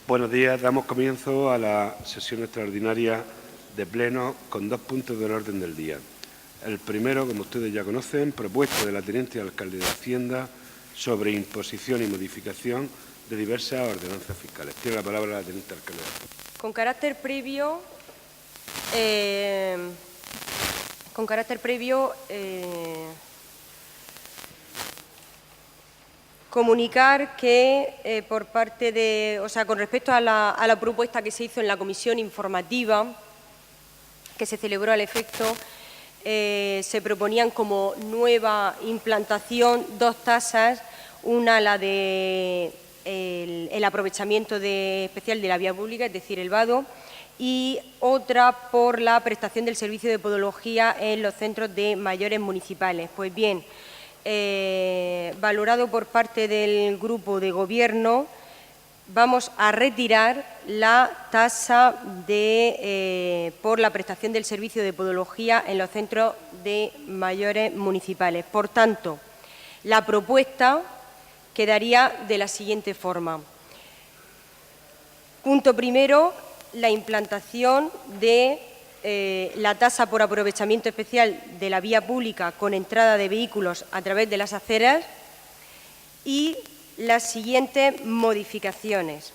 Buenos días. Damos comienzo a la sesión extraordinaria de Pleno con 2 puntos del orden del día. El primero, como ustedes ya conocen, propuesta de la Teniente Alcalde de Hacienda sobre imposición y modificación de diversas ordenanzas fiscales. Tiene la palabra la Teniente Alcalde. Con carácter previo, comunicar que por parte de, con respecto a la propuesta que se hizo en la comisión informativa que se celebró al efecto, se proponían como nueva implantación 2 tasas, una la de el aprovechamiento especial de la vía pública, es decir, el vado, y otra por la prestación del servicio de podología en los centros de mayores municipales. Pues bien, valorado por parte del Grupo de Gobierno, vamos a retirar la tasa por la prestación del servicio de podología en los centros de mayores municipales. Por tanto, la propuesta quedaría de la siguiente forma. Punto primero, la implantación de la tasa por aprovechamiento especial de la vía pública con entrada de vehículos a través de las aceras y las siguientes modificaciones.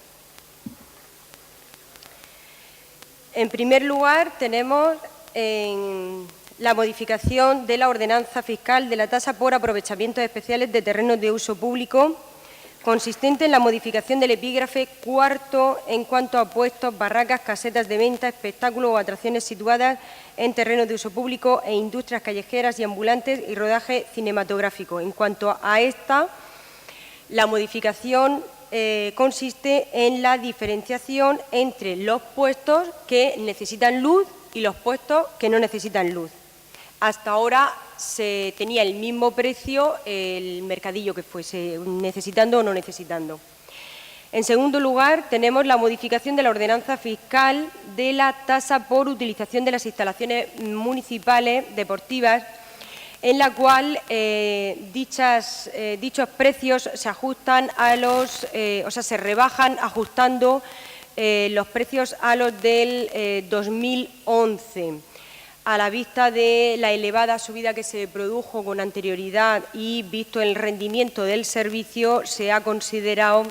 En primer lugar, tenemos la modificación de la ordenanza fiscal de la tasa por aprovechamientos especiales de terrenos de uso público, consistente en la modificación del epígrafe cuarto en cuanto a puestos, barracas, casetas de venta, espectáculos o atracciones situadas en terrenos de uso público e industrias callejeras y ambulantes y rodaje cinematográfico. En cuanto a esta, la modificación consiste en la diferenciación entre los puestos que necesitan luz y los puestos que no necesitan luz. Hasta ahora se tenía el mismo precio el mercadillo que fuese, necesitando o no necesitando. En segundo lugar, tenemos la modificación de la ordenanza fiscal de la tasa por utilización de las instalaciones municipales deportivas, en la cual dichos precios se ajustan a los, se rebajan ajustando los precios a los del 2011. A la vista de la elevada subida que se produjo con anterioridad y visto el rendimiento del servicio, se ha considerado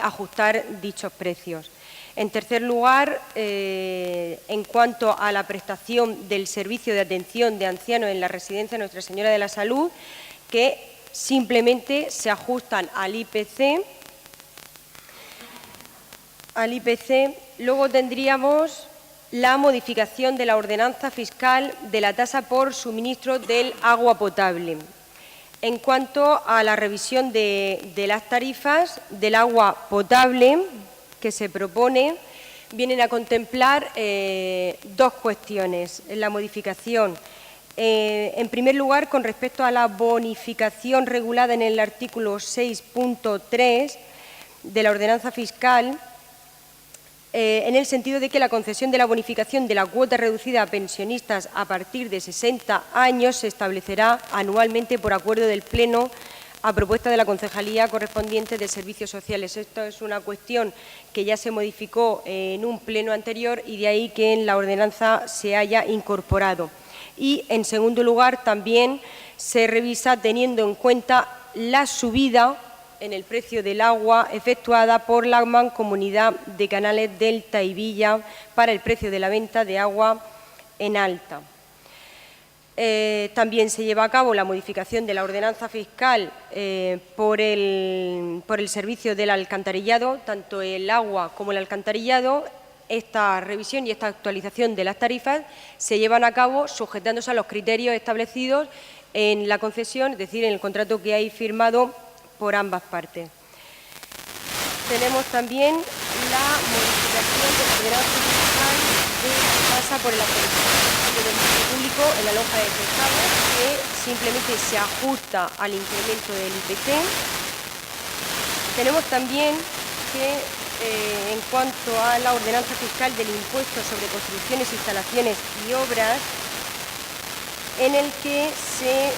ajustar dichos precios. En tercer lugar, en cuanto a la prestación del servicio de atención de ancianos en la residencia Nuestra Señora de la Salud, que simplemente se ajustan al IPC. Luego tendríamos la modificación de la ordenanza fiscal de la tasa por suministro del agua potable. En cuanto a la revisión de las tarifas del agua potable que se propone, vienen a contemplar 2 cuestiones en la modificación. En primer lugar, con respecto a la bonificación regulada en el artículo 6.3 de la ordenanza fiscal, en el sentido de que la concesión de la bonificación de la cuota reducida a pensionistas a partir de 60 años se establecerá anualmente por acuerdo del Pleno a propuesta de la Concejalía correspondiente de Servicios Sociales. Esto es una cuestión que ya se modificó en un pleno anterior y de ahí que en la ordenanza se haya incorporado. Y, en segundo lugar, también se revisa teniendo en cuenta la subida en el precio del agua efectuada por la Mancomunidad de Canales Delta y Villa para el precio de la venta de agua en alta. También se lleva a cabo la modificación de la ordenanza fiscal por el servicio del alcantarillado, tanto el agua como el alcantarillado. Esta revisión y esta actualización de las tarifas se llevan a cabo sujetándose a los criterios establecidos en la concesión, es decir, en el contrato que hay firmado por ambas partes. Tenemos también la modificación de la ordenanza fiscal de la tasa por el aprovechamiento del servicio público en la lonja de pescado, que simplemente se ajusta al incremento del IPC. Tenemos también que, en cuanto a la ordenanza fiscal del impuesto sobre construcciones, instalaciones y obras, en el que se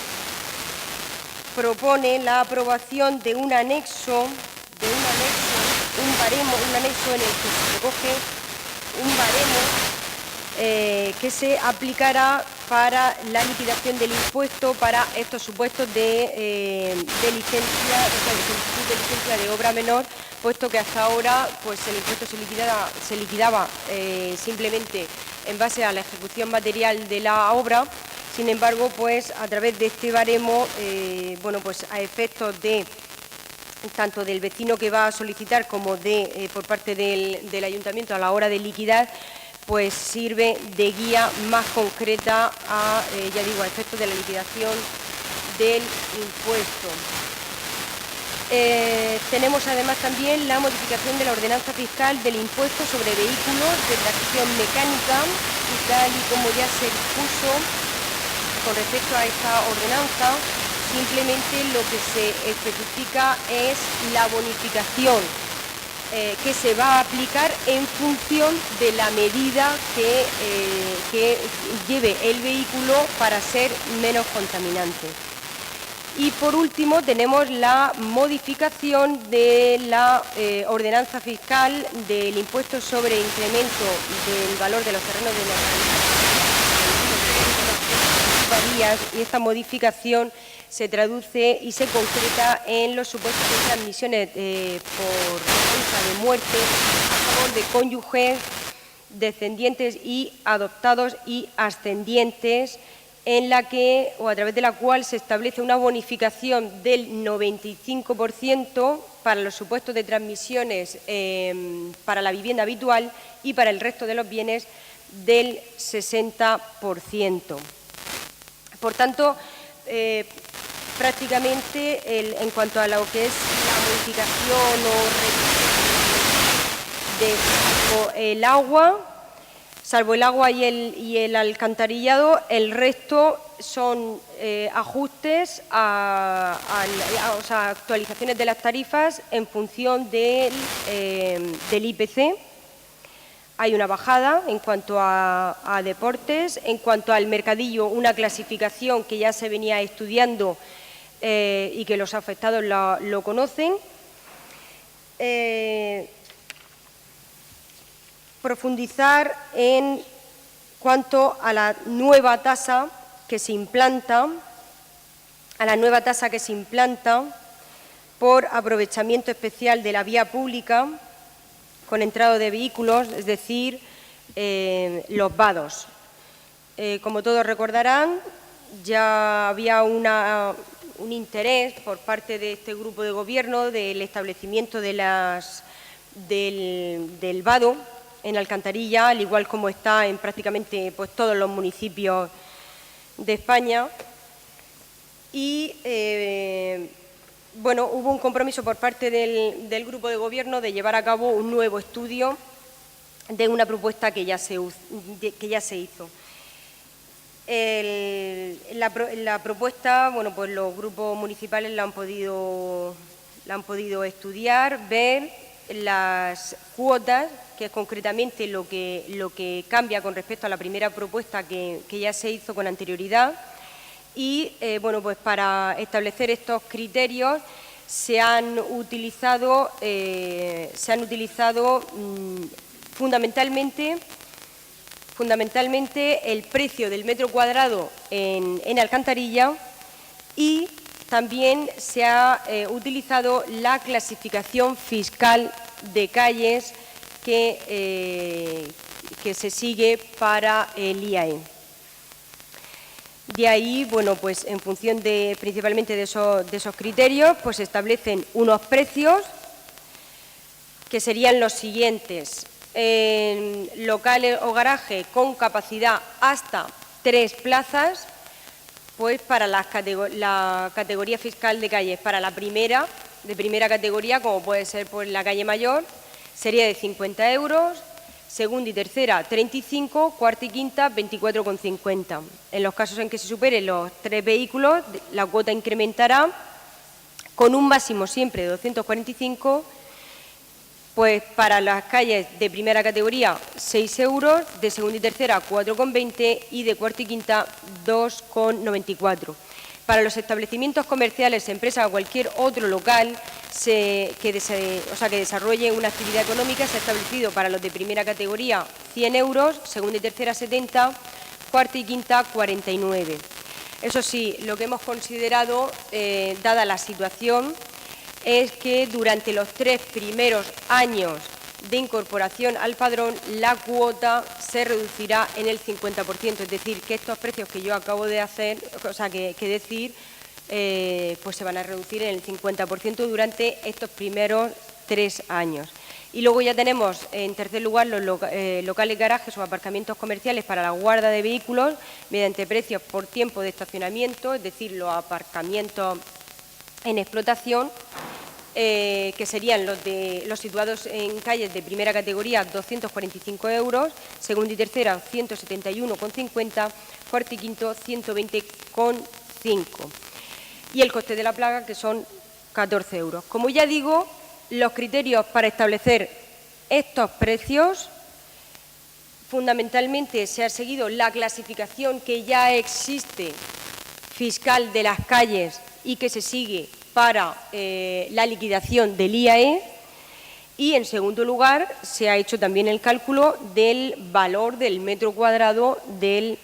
propone la aprobación de un anexo un baremo, un anexo en el que se recoge un baremo que se aplicará para la liquidación del impuesto para estos supuestos de licencia, de solicitud de licencia de obra menor, puesto que hasta ahora pues el impuesto se liquidaba simplemente en base a la ejecución material de la obra. Sin embargo, pues a través de este baremo, bueno, pues a efectos de tanto del vecino que va a solicitar como de por parte del ayuntamiento a la hora de liquidar, pues sirve de guía más concreta a, ya digo, a efectos de la liquidación del impuesto. Tenemos además también la modificación de la ordenanza fiscal del impuesto sobre vehículos de tracción mecánica, y tal y como ya se expuso con respecto a esta ordenanza, simplemente lo que se especifica es la bonificación que se va a aplicar en función de la medida que lleve el vehículo para ser menos contaminante. Y por último tenemos la modificación de la ordenanza fiscal del impuesto sobre incremento del valor de los terrenos de la y esta modificación se traduce y se concreta en los supuestos de transmisiones por causa de muerte a favor de cónyuges, descendientes y adoptados y ascendientes, en la que o a través de la cual se establece una bonificación del 95% para los supuestos de transmisiones para la vivienda habitual y para el resto de los bienes del 60%. Por tanto, prácticamente en cuanto a lo que es la modificación o de salvo el agua y el alcantarillado, el resto son ajustes o sea, actualizaciones de las tarifas en función del IPC. Hay una bajada en cuanto a deportes, en cuanto al mercadillo, una clasificación que ya se venía estudiando y que los afectados lo conocen. Profundizar en cuanto a la nueva tasa que se implanta, por aprovechamiento especial de la vía pública con entrado de vehículos, es decir, los vados. Como todos recordarán, ya había un interés por parte de este grupo de gobierno del establecimiento del vado en Alcantarilla, al igual como está en prácticamente pues, todos los municipios de España. Y bueno, hubo un compromiso por parte del grupo de gobierno de llevar a cabo un nuevo estudio de una propuesta que ya se hizo. La propuesta, bueno, pues los grupos municipales la han podido estudiar, ver las cuotas, que es concretamente lo que cambia con respecto a la primera propuesta que ya se hizo con anterioridad. Y bueno, pues para establecer estos criterios se han utilizado fundamentalmente el precio del metro cuadrado en Alcantarilla, y también se ha utilizado la clasificación fiscal de calles que se sigue para el IAE. De ahí, bueno, pues en función principalmente de esos criterios, pues se establecen unos precios que serían los siguientes. En locales o garaje con capacidad hasta 3 plazas, pues para la categoría fiscal de calles, para la primera, de primera categoría, como puede ser pues, la calle Mayor, sería de 50 euros, segunda y tercera 35, cuarta y quinta 24,50. En los casos en que se superen los 3 vehículos, la cuota incrementará con un máximo siempre de 245, pues para las calles de primera categoría 6 euros, de segunda y tercera 4,20 y de cuarta y quinta 2,94. Para los establecimientos comerciales, empresas o cualquier otro local que desarrolle una actividad económica se ha establecido para los de primera categoría 100 euros, segunda y tercera 70, cuarta y quinta 49. Eso sí, lo que hemos considerado, dada la situación, es que durante los 3 primeros años de incorporación al padrón, la cuota se reducirá en el 50%, es decir, que estos precios que yo acabo de decir, pues se van a reducir en el 50% durante estos primeros 3 años. Y luego ya tenemos, en tercer lugar, los locales garajes o aparcamientos comerciales para la guarda de vehículos mediante precios por tiempo de estacionamiento, es decir, los aparcamientos en explotación, que serían los situados en calles de primera categoría 245 euros, segunda y tercera 171,50, cuarto y quinto 120,5. Y el coste de la placa, que son 14 euros. Como ya digo, los criterios para establecer estos precios, fundamentalmente se ha seguido la clasificación que ya existe fiscal de las calles y que se sigue para la liquidación del IAE, y en segundo lugar se ha hecho también el cálculo del valor del metro cuadrado del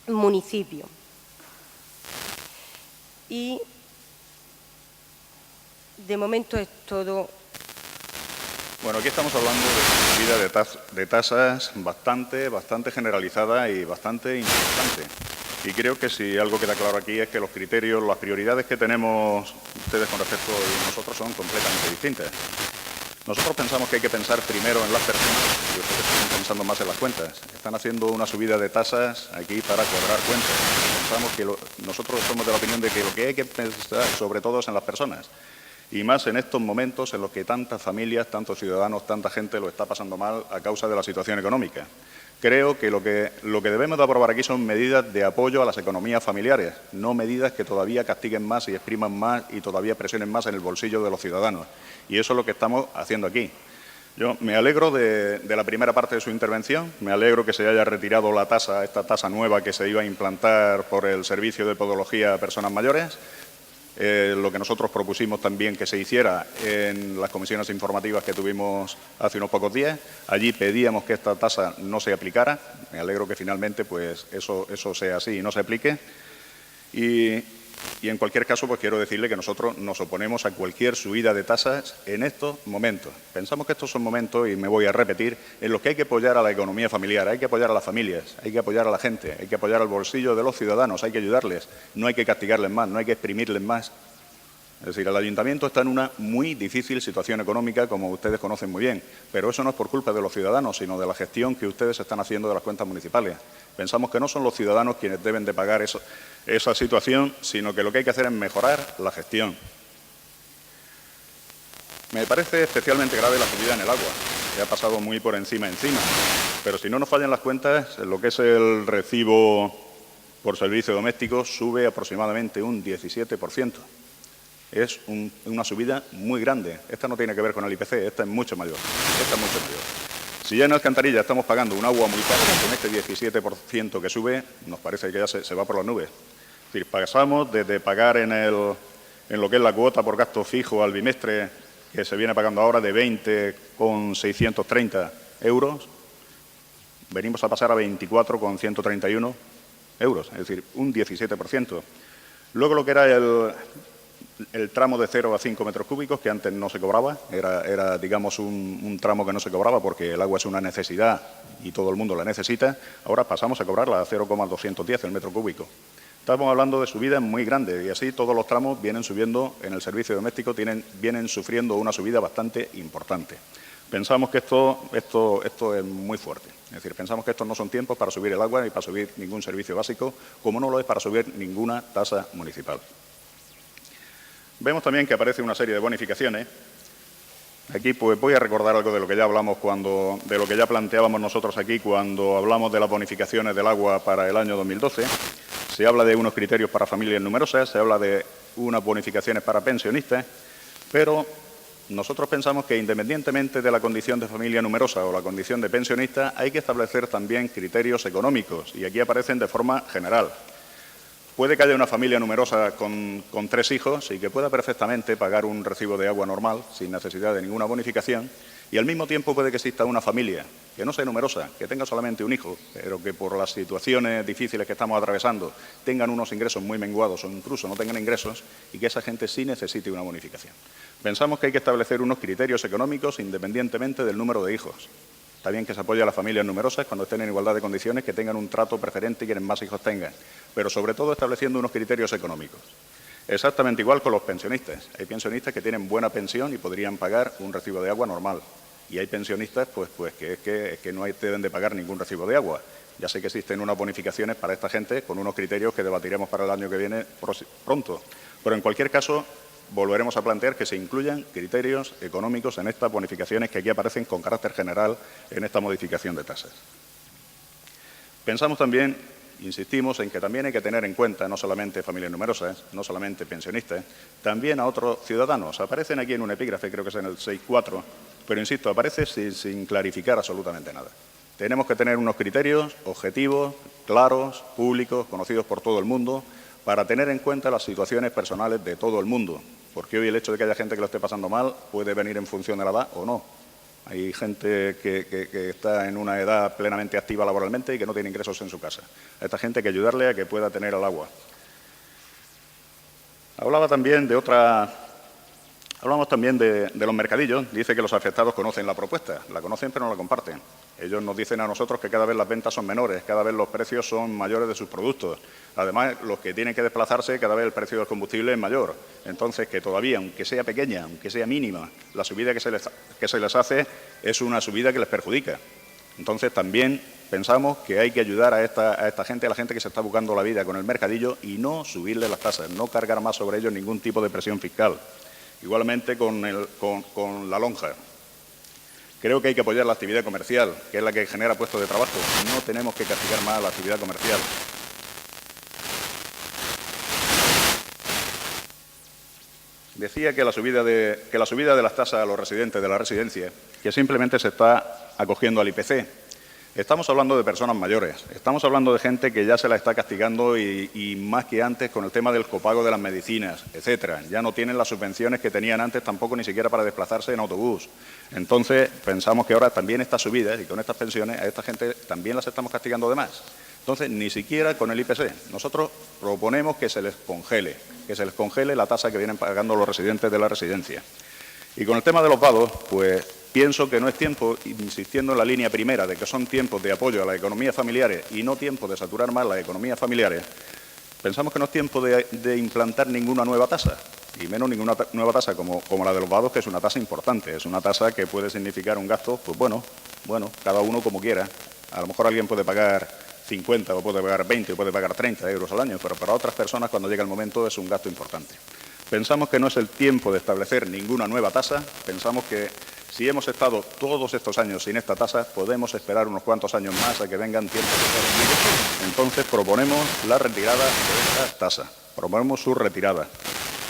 municipio. Y de momento es todo. Bueno, aquí estamos hablando de una subida de tasas bastante generalizada y bastante importante. Y creo que si algo queda claro aquí es que los criterios, las prioridades que tenemos ustedes con respecto a nosotros son completamente distintas. Nosotros pensamos que hay que pensar primero en las personas y ustedes están pensando más en las cuentas. Están haciendo una subida de tasas aquí para cobrar cuentas. Pensamos que nosotros somos de la opinión de que lo que hay que pensar sobre todo es en las personas. Y más en estos momentos en los que tantas familias, tantos ciudadanos, tanta gente lo está pasando mal a causa de la situación económica. Creo que lo que debemos de aprobar aquí son medidas de apoyo a las economías familiares, no medidas que todavía castiguen más y expriman más y todavía presionen más en el bolsillo de los ciudadanos. Y eso es lo que estamos haciendo aquí. Yo me alegro de la primera parte de su intervención, me alegro que se haya retirado la tasa, esta tasa nueva que se iba a implantar por el Servicio de Podología a Personas Mayores. Lo que nosotros propusimos también que se hiciera en las comisiones informativas que tuvimos hace unos pocos días. Allí pedíamos que esta tasa no se aplicara. Me alegro que finalmente pues eso sea así y no se aplique. Y en cualquier caso, pues quiero decirle que nosotros nos oponemos a cualquier subida de tasas en estos momentos. Pensamos que estos son momentos, y me voy a repetir, en los que hay que apoyar a la economía familiar, hay que apoyar a las familias, hay que apoyar a la gente, hay que apoyar al bolsillo de los ciudadanos, hay que ayudarles, no hay que castigarles más, no hay que exprimirles más. Es decir, el Ayuntamiento está en una muy difícil situación económica, como ustedes conocen muy bien, pero eso no es por culpa de los ciudadanos, sino de la gestión que ustedes están haciendo de las cuentas municipales. Pensamos que no son los ciudadanos quienes deben de pagar esa situación, sino que lo que hay que hacer es mejorar la gestión. Me parece especialmente grave la subida en el agua, que ha pasado muy por encima, pero si no nos fallan las cuentas, lo que es el recibo por servicio doméstico sube aproximadamente un 17%. Es una subida muy grande. Esta no tiene que ver con el IPC, esta es mucho mayor. Si ya en Alcantarilla estamos pagando un agua muy cara, con este 17% que sube, nos parece que ya se va por las nubes. Es decir, pasamos desde pagar en lo que es la cuota por gasto fijo al bimestre, que se viene pagando ahora de 20,630 euros, venimos a pasar a 24,131 euros, es decir, un 17%. Luego lo que era el tramo de 0 a 5 metros cúbicos, que antes no se cobraba, era digamos, un tramo que no se cobraba porque el agua es una necesidad y todo el mundo la necesita, ahora pasamos a cobrarla a 0,210 el metro cúbico. Estamos hablando de subidas muy grandes y así todos los tramos vienen subiendo en el servicio doméstico, vienen sufriendo una subida bastante importante. Pensamos que esto es muy fuerte. Es decir, pensamos que estos no son tiempos para subir el agua ni para subir ningún servicio básico, como no lo es para subir ninguna tasa municipal. Vemos también que aparece una serie de bonificaciones. Aquí pues voy a recordar algo de lo que ya hablamos de lo que ya planteábamos nosotros aquí cuando hablamos de las bonificaciones del agua para el año 2012. Se habla de unos criterios para familias numerosas, se habla de unas bonificaciones para pensionistas, pero nosotros pensamos que independientemente de la condición de familia numerosa o la condición de pensionista, hay que establecer también criterios económicos y aquí aparecen de forma general. puede que haya una familia numerosa con 3 hijos y que pueda perfectamente pagar un recibo de agua normal sin necesidad de ninguna bonificación, y al mismo tiempo puede que exista una familia que no sea numerosa, que tenga solamente un hijo, pero que por las situaciones difíciles que estamos atravesando tengan unos ingresos muy menguados o incluso no tengan ingresos, y que esa gente sí necesite una bonificación. Pensamos que hay que establecer unos criterios económicos independientemente del número de hijos. Está bien que se apoye a las familias numerosas cuando estén en igualdad de condiciones, que tengan un trato preferente y quienes más hijos tengan, pero sobre todo estableciendo unos criterios económicos. Exactamente igual con los pensionistas. Hay pensionistas que tienen buena pensión y podrían pagar un recibo de agua normal. Y hay pensionistas pues que no deben de pagar ningún recibo de agua. Ya sé que existen unas bonificaciones para esta gente con unos criterios que debatiremos para el año que viene pronto. Pero en cualquier caso, volveremos a plantear que se incluyan criterios económicos en estas bonificaciones que aquí aparecen con carácter general en esta modificación de tasas. Pensamos también, insistimos en que también hay que tener en cuenta no solamente familias numerosas, no solamente pensionistas, también a otros ciudadanos. Aparecen aquí en un epígrafe, creo que es en el 6.4, pero insisto, aparece sin clarificar absolutamente nada. Tenemos que tener unos criterios objetivos, claros, públicos, conocidos por todo el mundo, para tener en cuenta las situaciones personales de todo el mundo, porque hoy el hecho de que haya gente que lo esté pasando mal puede venir en función de la edad o no. Hay gente que está en una edad plenamente activa laboralmente y que no tiene ingresos en su casa. A esta gente hay que ayudarle a que pueda tener el agua. Hablamos también de los mercadillos. Dice que los afectados conocen la propuesta. La conocen pero no la comparten. Ellos nos dicen a nosotros que cada vez las ventas son menores, cada vez los precios son mayores de sus productos. Además, los que tienen que desplazarse, cada vez el precio del combustible es mayor. Entonces, que todavía, aunque sea pequeña, aunque sea mínima, la subida que se les hace es una subida que les perjudica. Entonces, también pensamos que hay que ayudar a esta gente, a la gente que se está buscando la vida con el mercadillo, y no subirle las tasas, no cargar más sobre ellos ningún tipo de presión fiscal. Igualmente con la lonja. Creo que hay que apoyar la actividad comercial, que es la que genera puestos de trabajo. No tenemos que castigar más la actividad comercial. Decía que la subida de las tasas a los residentes de la residencia, que simplemente se está acogiendo al IPC. Estamos hablando de personas mayores, estamos hablando de gente que ya se la está castigando y más que antes con el tema del copago de las medicinas, etcétera. Ya no tienen las subvenciones que tenían antes tampoco ni siquiera para desplazarse en autobús. Entonces, pensamos que ahora también estas subidas y con estas pensiones a esta gente también las estamos castigando de más. Entonces, ni siquiera con el IPC. Nosotros proponemos que se les congele la tasa que vienen pagando los residentes de la residencia. Y con el tema de los vados, pues pienso que no es tiempo, insistiendo en la línea primera, de que son tiempos de apoyo a las economías familiares y no tiempo de saturar más las economías familiares, pensamos que no es tiempo de implantar ninguna nueva tasa, y menos ninguna nueva tasa como la de los vados, que es una tasa importante, es una tasa que puede significar un gasto, pues bueno, cada uno como quiera. A lo mejor alguien puede pagar 50 o puede pagar 20 o puede pagar 30 euros al año, pero para otras personas cuando llega el momento es un gasto importante. Pensamos que no es el tiempo de establecer ninguna nueva tasa, pensamos que si hemos estado todos estos años sin esta tasa, podemos esperar unos cuantos años más a que vengan tiempos mejores. Entonces proponemos la retirada de esta tasa, proponemos su retirada,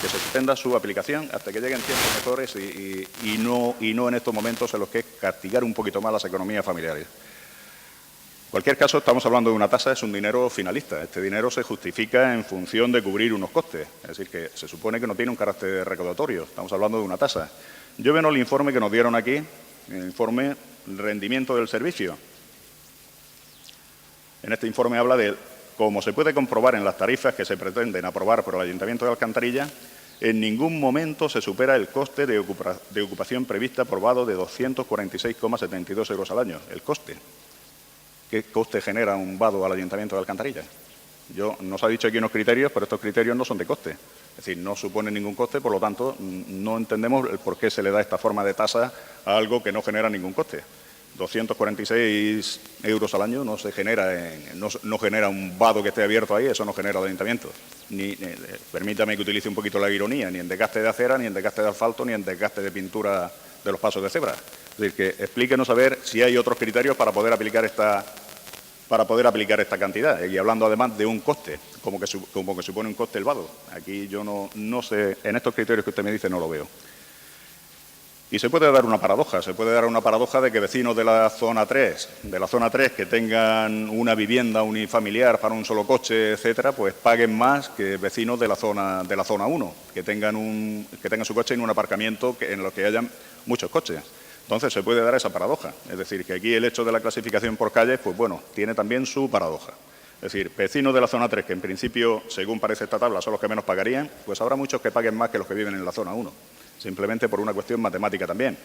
que se extienda su aplicación hasta que lleguen tiempos mejores y no en estos momentos en los que es castigar un poquito más las economías familiares. En cualquier caso, estamos hablando de una tasa, es un dinero finalista. Este dinero se justifica en función de cubrir unos costes. Es decir, que se supone que no tiene un carácter recaudatorio. Estamos hablando de una tasa. Yo veo el informe que nos dieron aquí, el informe rendimiento del servicio. En este informe habla de, como se puede comprobar en las tarifas que se pretenden aprobar por el Ayuntamiento de Alcantarilla, en ningún momento se supera el coste de ocupación prevista aprobado de 246,72 euros al año. El coste. ¿Qué coste genera un vado al Ayuntamiento de Alcantarilla? Nos ha dicho aquí unos criterios, pero estos criterios no son de coste. Es decir, no suponen ningún coste, por lo tanto, no entendemos el por qué se le da esta forma de tasa a algo que no genera ningún coste. 246 euros al año no genera un vado que esté abierto ahí, eso no genera el Ayuntamiento. Permítame que utilice un poquito la ironía, ni en desgaste de acera, ni en desgaste de asfalto, ni en desgaste de pintura de los pasos de cebra. Es decir, que explíquenos a ver si hay otros criterios para poder aplicar esta cantidad. Y hablando además de un coste, como que supone un coste el vado. Aquí yo no sé, en estos criterios que usted me dice no lo veo. Y se puede dar una paradoja, de que vecinos de la zona 3, que tengan una vivienda unifamiliar para un solo coche, etcétera, pues paguen más que vecinos de la zona 1, que tengan su coche en un aparcamiento en lo que hayan muchos coches. Entonces se puede dar esa paradoja. Es decir, que aquí el hecho de la clasificación por calles, pues bueno, tiene también su paradoja. Es decir, vecinos de la zona 3, que en principio, según parece esta tabla, son los que menos pagarían, pues habrá muchos que paguen más que los que viven en la zona 1. Simplemente por una cuestión matemática también.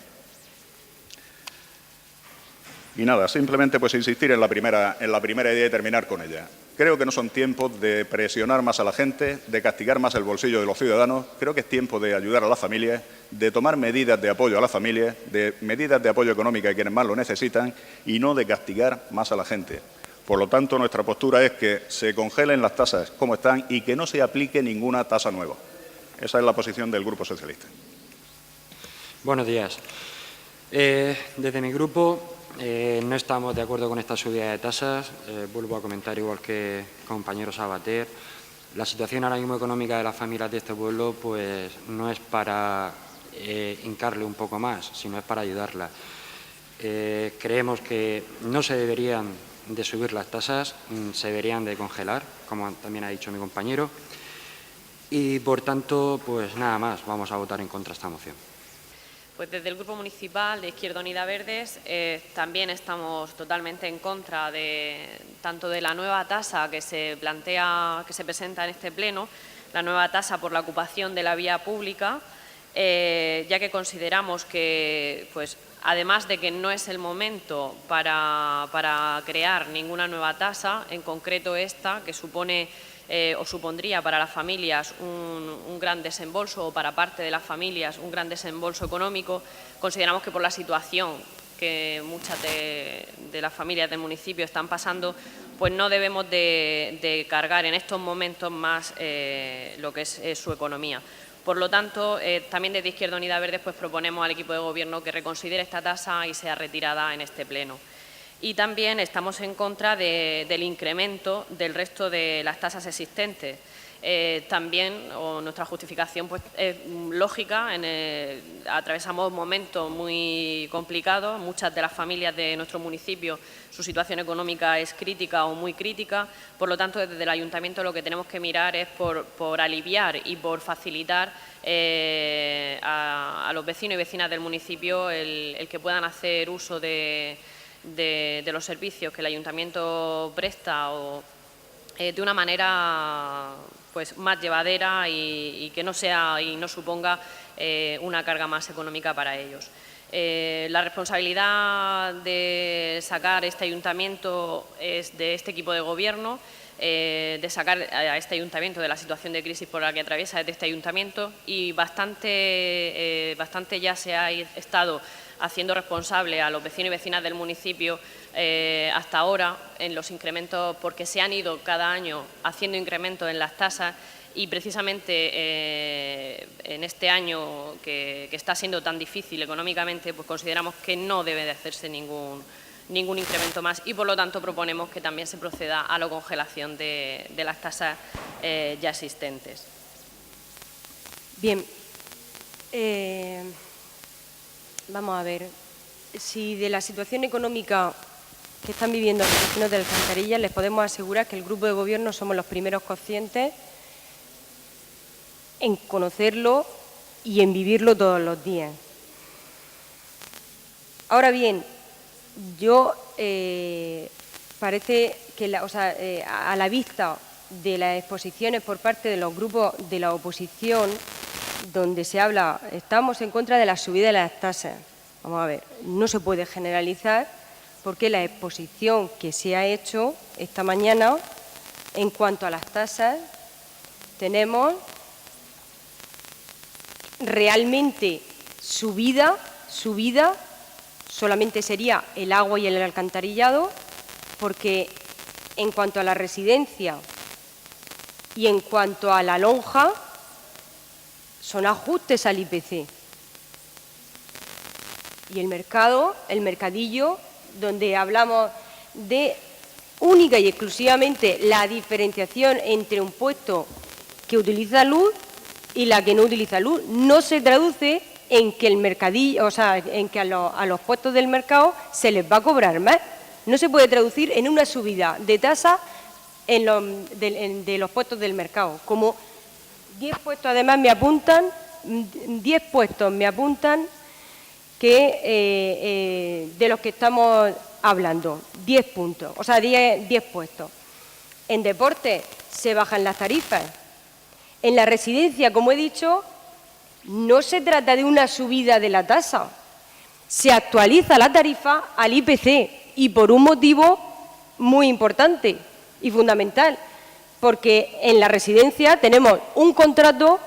Y nada, simplemente pues insistir en la primera idea y terminar con ella. Creo que no son tiempos de presionar más a la gente, de castigar más el bolsillo de los ciudadanos. Creo que es tiempo de ayudar a las familias, de tomar medidas de apoyo a las familias, de medidas de apoyo económico a quienes más lo necesitan y no de castigar más a la gente. Por lo tanto, nuestra postura es que se congelen las tasas como están y que no se aplique ninguna tasa nueva. Esa es la posición del Grupo Socialista. Buenos días. Desde mi grupo no estamos de acuerdo con esta subida de tasas. Vuelvo a comentar igual que el compañero Sabater. La situación ahora mismo económica de las familias de este pueblo pues no es para hincarle un poco más, sino es para ayudarlas. Creemos que no se deberían de subir las tasas, se deberían de congelar, como también ha dicho mi compañero. Y, por tanto, pues nada más, vamos a votar en contra de esta moción. Pues desde el Grupo Municipal de Izquierda Unida Verdes también estamos totalmente en contra tanto de la nueva tasa que se presenta en este pleno, la nueva tasa por la ocupación de la vía pública, ya que consideramos que, pues, además de que no es el momento para crear ninguna nueva tasa, en concreto esta, que supone o supondría para las familias un gran desembolso, o para parte de las familias un gran desembolso económico, consideramos que por la situación que muchas de las familias del municipio están pasando, pues no debemos de cargar en estos momentos más lo que es su economía. Por lo tanto, también desde Izquierda Unida Verdes pues proponemos al equipo de Gobierno que reconsidere esta tasa y sea retirada en este pleno. Y también estamos en contra del incremento del resto de las tasas existentes. También, nuestra justificación pues, es lógica, atravesamos momentos muy complicados, muchas de las familias de nuestro municipio su situación económica es crítica o muy crítica, por lo tanto desde el Ayuntamiento lo que tenemos que mirar es por aliviar y por facilitar a los vecinos y vecinas del municipio el que puedan hacer uso de los servicios que el Ayuntamiento presta de una manera pues más llevadera y que no suponga una carga más económica para ellos. La responsabilidad de sacar este ayuntamiento es de este equipo de gobierno, de sacar a este ayuntamiento de la situación de crisis por la que atraviesa desde este ayuntamiento y bastante ya se ha estado haciendo responsable a los vecinos y vecinas del municipio hasta ahora en los incrementos, porque se han ido cada año haciendo incrementos en las tasas y precisamente en este año que está siendo tan difícil económicamente, pues consideramos que no debe de hacerse ningún incremento más y por lo tanto proponemos que también se proceda a la congelación de las tasas ya existentes. Bien. Vamos a ver, si de la situación económica que están viviendo los vecinos de Alcantarilla les podemos asegurar que el Grupo de Gobierno somos los primeros conscientes en conocerlo y en vivirlo todos los días. Ahora bien, yo parece que a la vista de las exposiciones por parte de los grupos de la oposición, donde se habla, estamos en contra de la subida de las tasas. Vamos a ver, no se puede generalizar porque la exposición que se ha hecho esta mañana en cuanto a las tasas, tenemos realmente subida, solamente sería el agua y el alcantarillado, porque en cuanto a la residencia y en cuanto a la lonja, son ajustes al IPC. Y el mercadillo, donde hablamos de única y exclusivamente la diferenciación entre un puesto que utiliza luz y la que no utiliza luz, no se traduce en que el mercadillo, o sea, en que a los puestos del mercado se les va a cobrar más. No se puede traducir en una subida de tasa de los puestos del mercado. Como 10 puestos además me apuntan, 10 puestos me apuntan que de los que estamos hablando, 10 puntos, o sea, 10 puestos. En deporte se bajan las tarifas. En la residencia, como he dicho, no se trata de una subida de la tasa. Se actualiza la tarifa al IPC y por un motivo muy importante y fundamental, porque en la residencia tenemos un contrato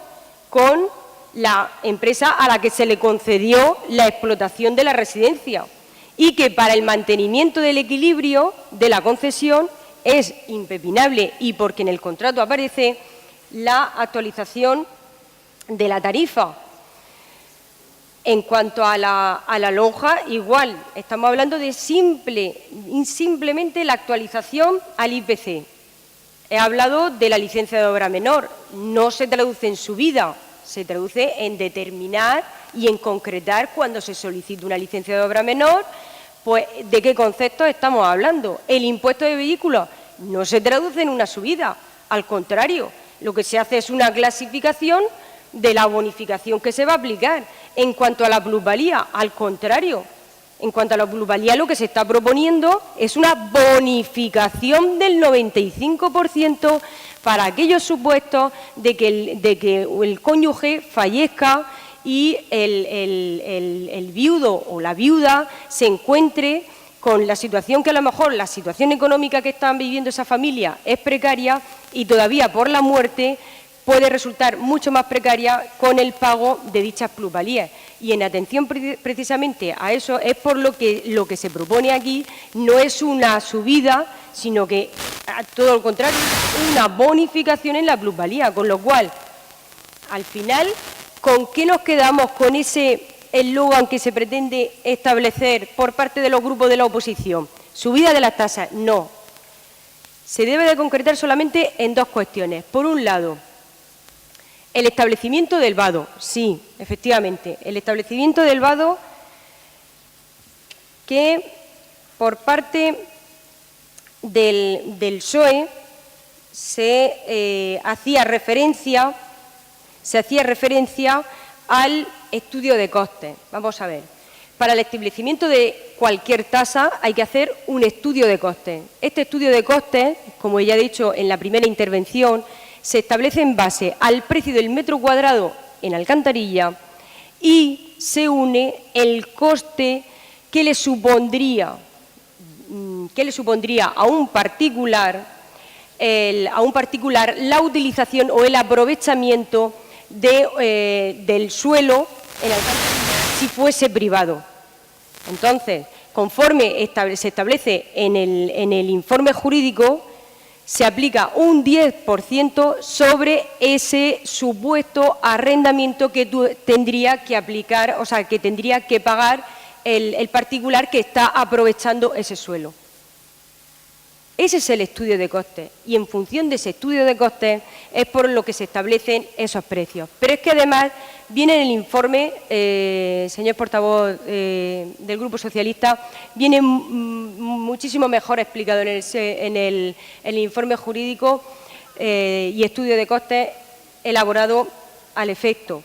con la empresa a la que se le concedió la explotación de la residencia y que para el mantenimiento del equilibrio de la concesión es impepinable y porque en el contrato aparece la actualización de la tarifa. En cuanto a la lonja, igual, estamos hablando de simplemente la actualización al IPC. He hablado de la licencia de obra menor, no se traduce en subida, se traduce en determinar y en concretar cuando se solicita una licencia de obra menor, pues ¿de qué conceptos estamos hablando? El impuesto de vehículos no se traduce en una subida, al contrario, lo que se hace es una clasificación de la bonificación que se va a aplicar. En cuanto a la plusvalía, al contrario, en cuanto a la plusvalía lo que se está proponiendo es una bonificación del 95% para aquellos supuestos de que el cónyuge fallezca y el viudo o la viuda se encuentre con la situación que a lo mejor la situación económica que están viviendo esa familia es precaria y todavía por la muerte puede resultar mucho más precaria con el pago de dichas plusvalías. Y en atención precisamente a eso es por lo que se propone aquí no es una subida, sino que a todo lo contrario, una bonificación en la plusvalía, con lo cual, al final, ¿con qué nos quedamos con ese eslogan que se pretende establecer por parte de los grupos de la oposición? ¿Subida de las tasas? No. Se debe de concretar solamente en dos cuestiones. Por un lado, el establecimiento del vado, sí, efectivamente, el establecimiento del vado que por parte del PSOE se hacía referencia al estudio de costes. Vamos a ver, para el establecimiento de cualquier tasa hay que hacer un estudio de costes. Este estudio de costes, como ya he dicho en la primera intervención, se establece en base al precio del metro cuadrado en alcantarilla y se une el coste que le supondría a un particular la utilización o el aprovechamiento del suelo en alcantarilla si fuese privado. Entonces, conforme se establece en el informe jurídico, se aplica un 10% sobre ese supuesto arrendamiento que tendría que aplicar, o sea, que tendría que pagar el particular que está aprovechando ese suelo. Ese es el estudio de costes y en función de ese estudio de costes es por lo que se establecen esos precios. Pero es que además viene en el informe, señor portavoz del Grupo Socialista, viene muchísimo mejor explicado en el informe jurídico y estudio de costes elaborado al efecto.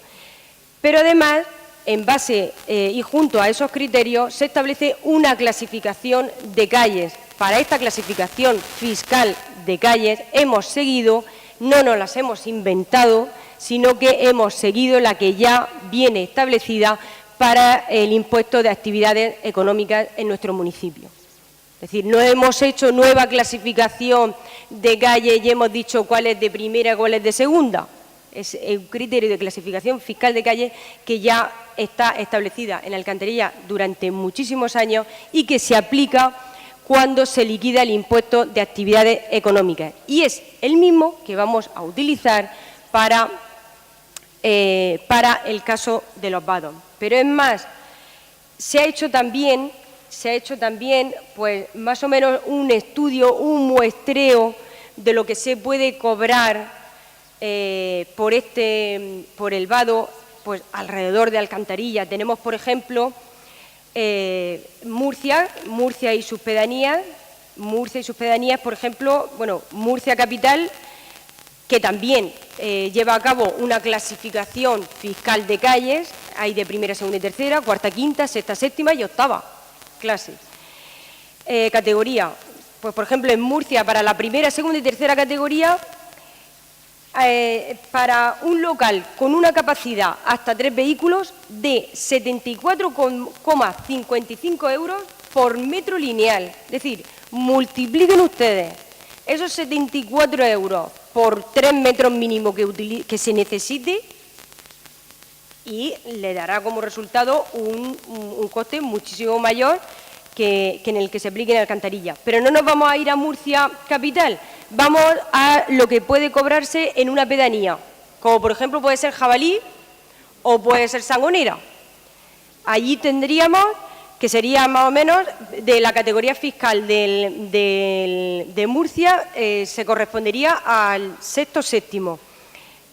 Pero además, en base y junto a esos criterios, se establece una clasificación de calles. Para esta clasificación fiscal de calles hemos seguido, no nos las hemos inventado, sino que hemos seguido la que ya viene establecida para el impuesto de actividades económicas en nuestro municipio. Es decir, no hemos hecho nueva clasificación de calles y hemos dicho cuál es de primera y cuál es de segunda. Es un criterio de clasificación fiscal de calles que ya está establecida en Alcantarilla durante muchísimos años y que se aplica cuando se liquida el impuesto de actividades económicas. Y es el mismo que vamos a utilizar para el caso de los vados. Pero es más, se ha hecho también pues, más o menos un estudio, un muestreo de lo que se puede cobrar por el vado pues alrededor de Alcantarilla. Tenemos, por ejemplo, Murcia y sus pedanías. Murcia y sus pedanías, por ejemplo, bueno, Murcia capital, que también lleva a cabo una clasificación fiscal de calles. Hay de primera, segunda y tercera, cuarta, quinta, sexta, séptima y octava clase. Categoría, pues por ejemplo en Murcia para la primera, segunda y tercera categoría, para un local con una capacidad hasta 3 vehículos de 74,55 euros por metro lineal. Es decir, multipliquen ustedes esos 74 euros por 3 metros mínimo que se necesite y le dará como resultado un coste muchísimo mayor que en el que se aplique en Alcantarilla. Pero no nos vamos a ir a Murcia capital, vamos a lo que puede cobrarse en una pedanía, como por ejemplo puede ser Jabalí o puede ser Sangonera. Allí tendríamos, que sería más o menos de la categoría fiscal de Murcia, se correspondería al sexto séptimo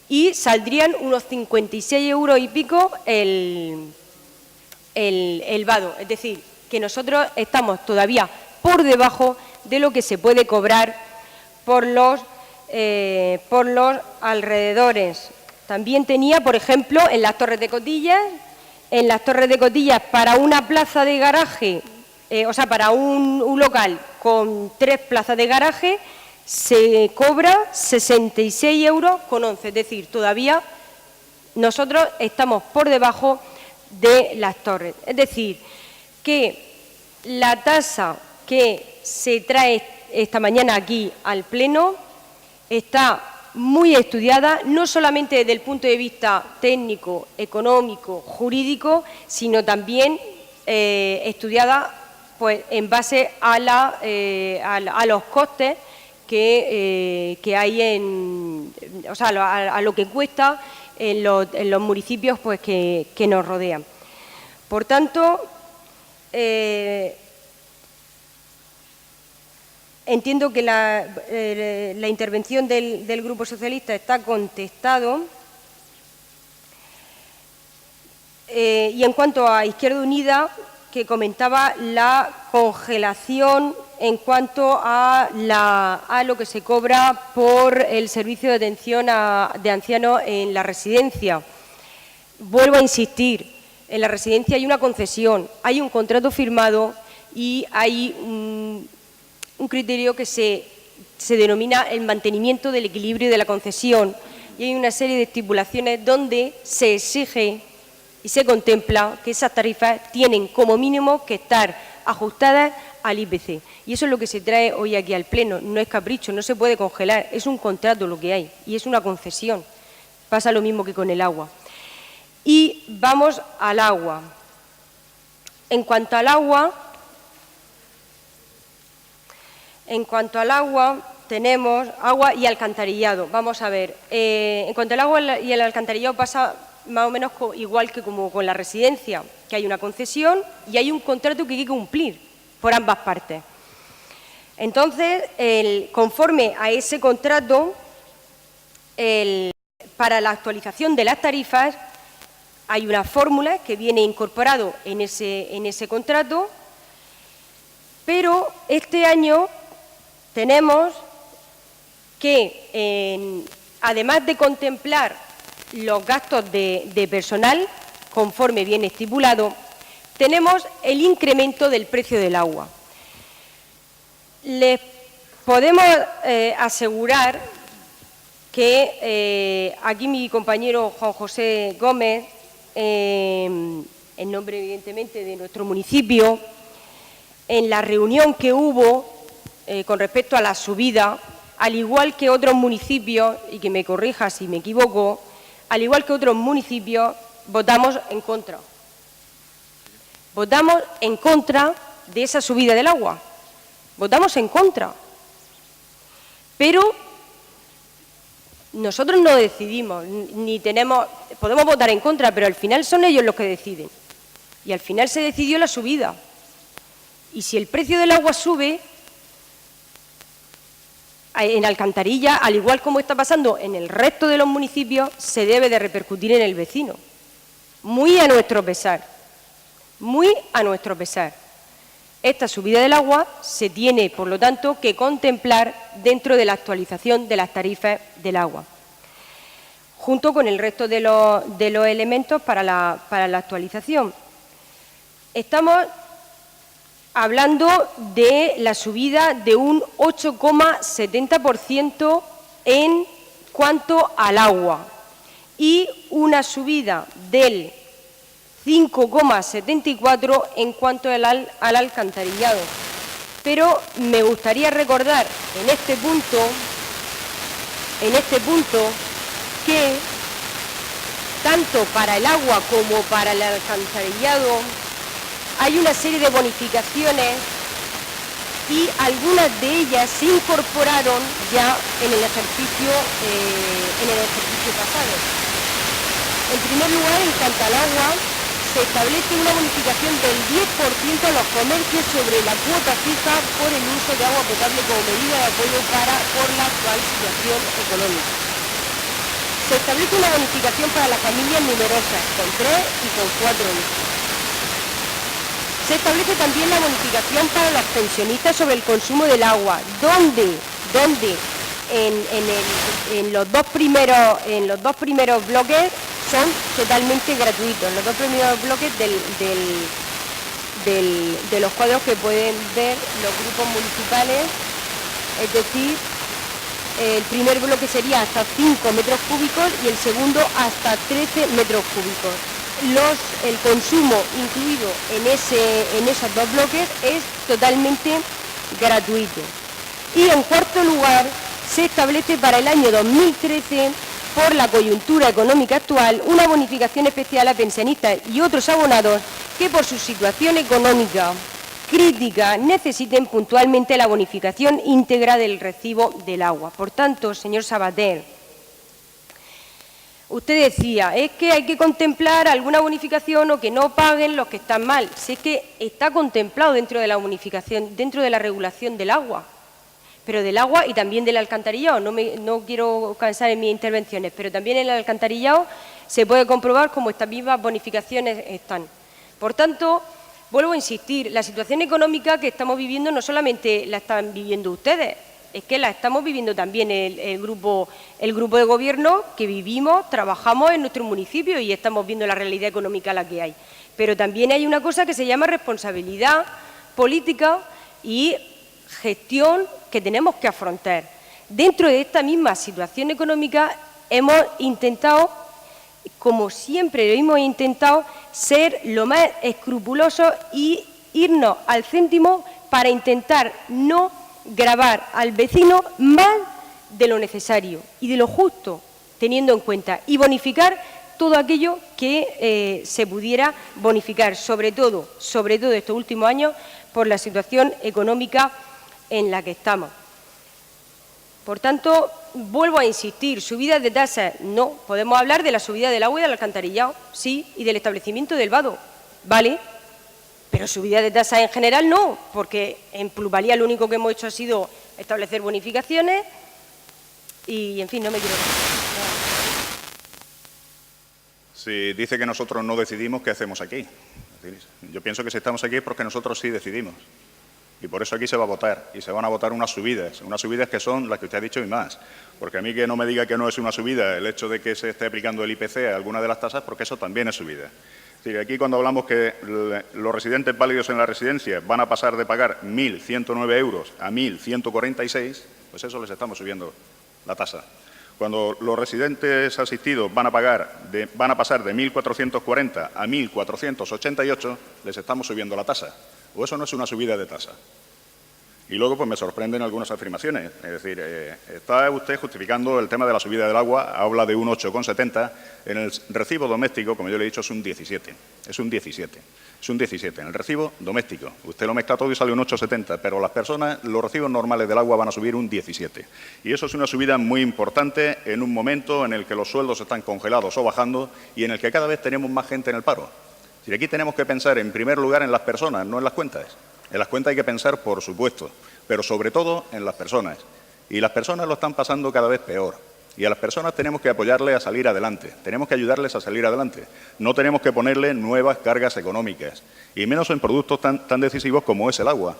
y saldrían unos 56 euros y pico el vado. Es decir, que nosotros estamos todavía por debajo de lo que se puede cobrar por los alrededores. También tenía, por ejemplo, en las Torres de Cotillas, para una plaza de garaje, o sea, para un local con 3 plazas de garaje, se cobra 66,11 euros. Es decir, todavía nosotros estamos por debajo de las torres. Es decir, que la tasa que se trae esta mañana aquí al Pleno está muy estudiada, no solamente desde el punto de vista técnico, económico, jurídico, sino también estudiada pues, en base a los costes que hay o sea, a lo que cuesta en los municipios pues, que nos rodean. Por tanto, entiendo que la intervención del Grupo Socialista está contestado. Y en cuanto a Izquierda Unida, que comentaba la congelación en cuanto a lo que se cobra por el servicio de atención de ancianos en la residencia. Vuelvo a insistir, en la residencia hay una concesión, hay un contrato firmado y hay un criterio que se denomina el mantenimiento del equilibrio de la concesión, y hay una serie de estipulaciones donde se exige y se contempla que esas tarifas tienen como mínimo que estar ajustadas al IPC. Y eso es lo que se trae hoy aquí al Pleno. No es capricho, no se puede congelar, es un contrato lo que hay y es una concesión. Pasa lo mismo que con el agua. Y vamos al agua. En cuanto al agua, tenemos agua y alcantarillado. Vamos a ver, en cuanto al agua y el alcantarillado pasa más o menos igual que como con la residencia, que hay una concesión y hay un contrato que hay que cumplir por ambas partes. Entonces, conforme a ese contrato, para la actualización de las tarifas hay una fórmula que viene incorporado en ese contrato, pero este año tenemos que, además de contemplar los gastos de personal, conforme viene estipulado, tenemos el incremento del precio del agua. Les podemos asegurar que aquí mi compañero Juan José Gómez, en nombre evidentemente de nuestro municipio, en la reunión que hubo con respecto a la subida, al igual que otros municipios, y que me corrija si me equivoco, al igual que otros municipios, votamos en contra. Votamos en contra de esa subida del agua. Votamos en contra. Pero nosotros no decidimos, ni tenemos, podemos votar en contra, pero al final son ellos los que deciden. Y al final se decidió la subida. Y si el precio del agua sube, en Alcantarilla, al igual como está pasando en el resto de los municipios, se debe de repercutir en el vecino. muy a nuestro pesar, muy a nuestro pesar. Esta subida del agua se tiene, por lo tanto, que contemplar dentro de la actualización de las tarifas del agua, junto con el resto de los elementos para la actualización. Estamos hablando de la subida de un 8,70% en cuanto al agua y una subida del 5,74% en cuanto al alcantarillado. Pero me gustaría recordar en este punto que tanto para el agua como para el alcantarillado hay una serie de bonificaciones y algunas de ellas se incorporaron ya en el ejercicio pasado. En primer lugar, en cuanto al agua, se establece una bonificación del 10% a los comercios sobre la cuota fija por el uso de agua potable como medida de apoyo por la actual situación económica. Se establece una bonificación para las familias numerosas, con 3 y con 4 hijos. Se establece también la bonificación para los pensionistas sobre el consumo del agua, donde en los dos primeros bloques son totalmente gratuitos, los dos primeros bloques de los cuadros que pueden ver los grupos municipales, es decir, el primer bloque sería hasta 5 metros cúbicos y el segundo hasta 13 metros cúbicos. El consumo incluido en esos dos bloques es totalmente gratuito. Y en cuarto lugar, se establece para el año 2013, por la coyuntura económica actual, una bonificación especial a pensionistas y otros abonados que por su situación económica crítica necesiten puntualmente la bonificación íntegra del recibo del agua. Por tanto, señor Sabater, usted decía, es que hay que contemplar alguna bonificación o que no paguen los que están mal. Si es que está contemplado dentro de la bonificación, dentro de la regulación del agua, pero del agua y también del alcantarillado. No quiero cansar en mis intervenciones, pero también en el alcantarillado se puede comprobar cómo estas mismas bonificaciones están. Por tanto, vuelvo a insistir, la situación económica que estamos viviendo no solamente la están viviendo ustedes, es que la estamos viviendo también el grupo de gobierno que vivimos, trabajamos en nuestro municipio y estamos viendo la realidad económica la que hay. Pero también hay una cosa que se llama responsabilidad política y gestión que tenemos que afrontar. Dentro de esta misma situación económica hemos intentado, como siempre lo hemos intentado, ser lo más escrupulosos y irnos al céntimo para intentar no gravar al vecino más de lo necesario y de lo justo, teniendo en cuenta, y bonificar todo aquello que se pudiera bonificar, sobre todo estos últimos años, por la situación económica en la que estamos. Por tanto, vuelvo a insistir, subidas de tasas, no. Podemos hablar de la subida del agua y del alcantarillado, sí, y del establecimiento del vado, ¿vale? Pero subidas de tasas en general no, porque en plusvalía lo único que hemos hecho ha sido establecer bonificaciones y, en fin, no me quiero... Si dice que nosotros no decidimos, ¿qué hacemos aquí? Yo pienso que si estamos aquí es porque nosotros sí decidimos. Y por eso aquí se va a votar, y se van a votar unas subidas que son las que usted ha dicho y más. Porque a mí que no me diga que no es una subida el hecho de que se esté aplicando el IPC a alguna de las tasas, porque eso también es subida. Es decir, aquí cuando hablamos que los residentes válidos en la residencia van a pasar de pagar 1.109 euros a 1.146, pues eso les estamos subiendo la tasa. Cuando los residentes asistidos van a pasar de 1.440 a 1.488, les estamos subiendo la tasa. O eso no es una subida de tasa. Y luego pues me sorprenden algunas afirmaciones. Es decir, está usted justificando el tema de la subida del agua, habla de un 8,70. En el recibo doméstico, como yo le he dicho, es un 17. Es un 17. Es un 17 en el recibo doméstico. Usted lo mezcla todo y sale un 8,70, pero las personas, los recibos normales del agua van a subir un 17. Y eso es una subida muy importante en un momento en el que los sueldos están congelados o bajando y en el que cada vez tenemos más gente en el paro. Si aquí tenemos que pensar en primer lugar en las personas, no en las cuentas. En las cuentas hay que pensar, por supuesto, pero sobre todo en las personas. Y las personas lo están pasando cada vez peor. Y a las personas tenemos que apoyarles a salir adelante, tenemos que ayudarles a salir adelante. No tenemos que ponerles nuevas cargas económicas, y menos en productos tan decisivos como es el agua.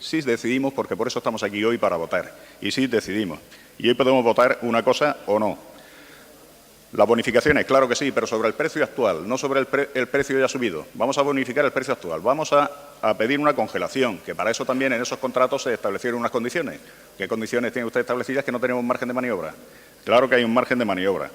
Sí decidimos, porque por eso estamos aquí hoy, para votar. Y sí decidimos. Y hoy podemos votar una cosa o no. Las bonificaciones, claro que sí, pero sobre el precio actual, no sobre el precio ya subido. Vamos a bonificar el precio actual. Vamos a pedir una congelación, que para eso también en esos contratos se establecieron unas condiciones. ¿Qué condiciones tiene usted establecidas? Que no tenemos margen de maniobra. Claro que hay un margen de maniobra.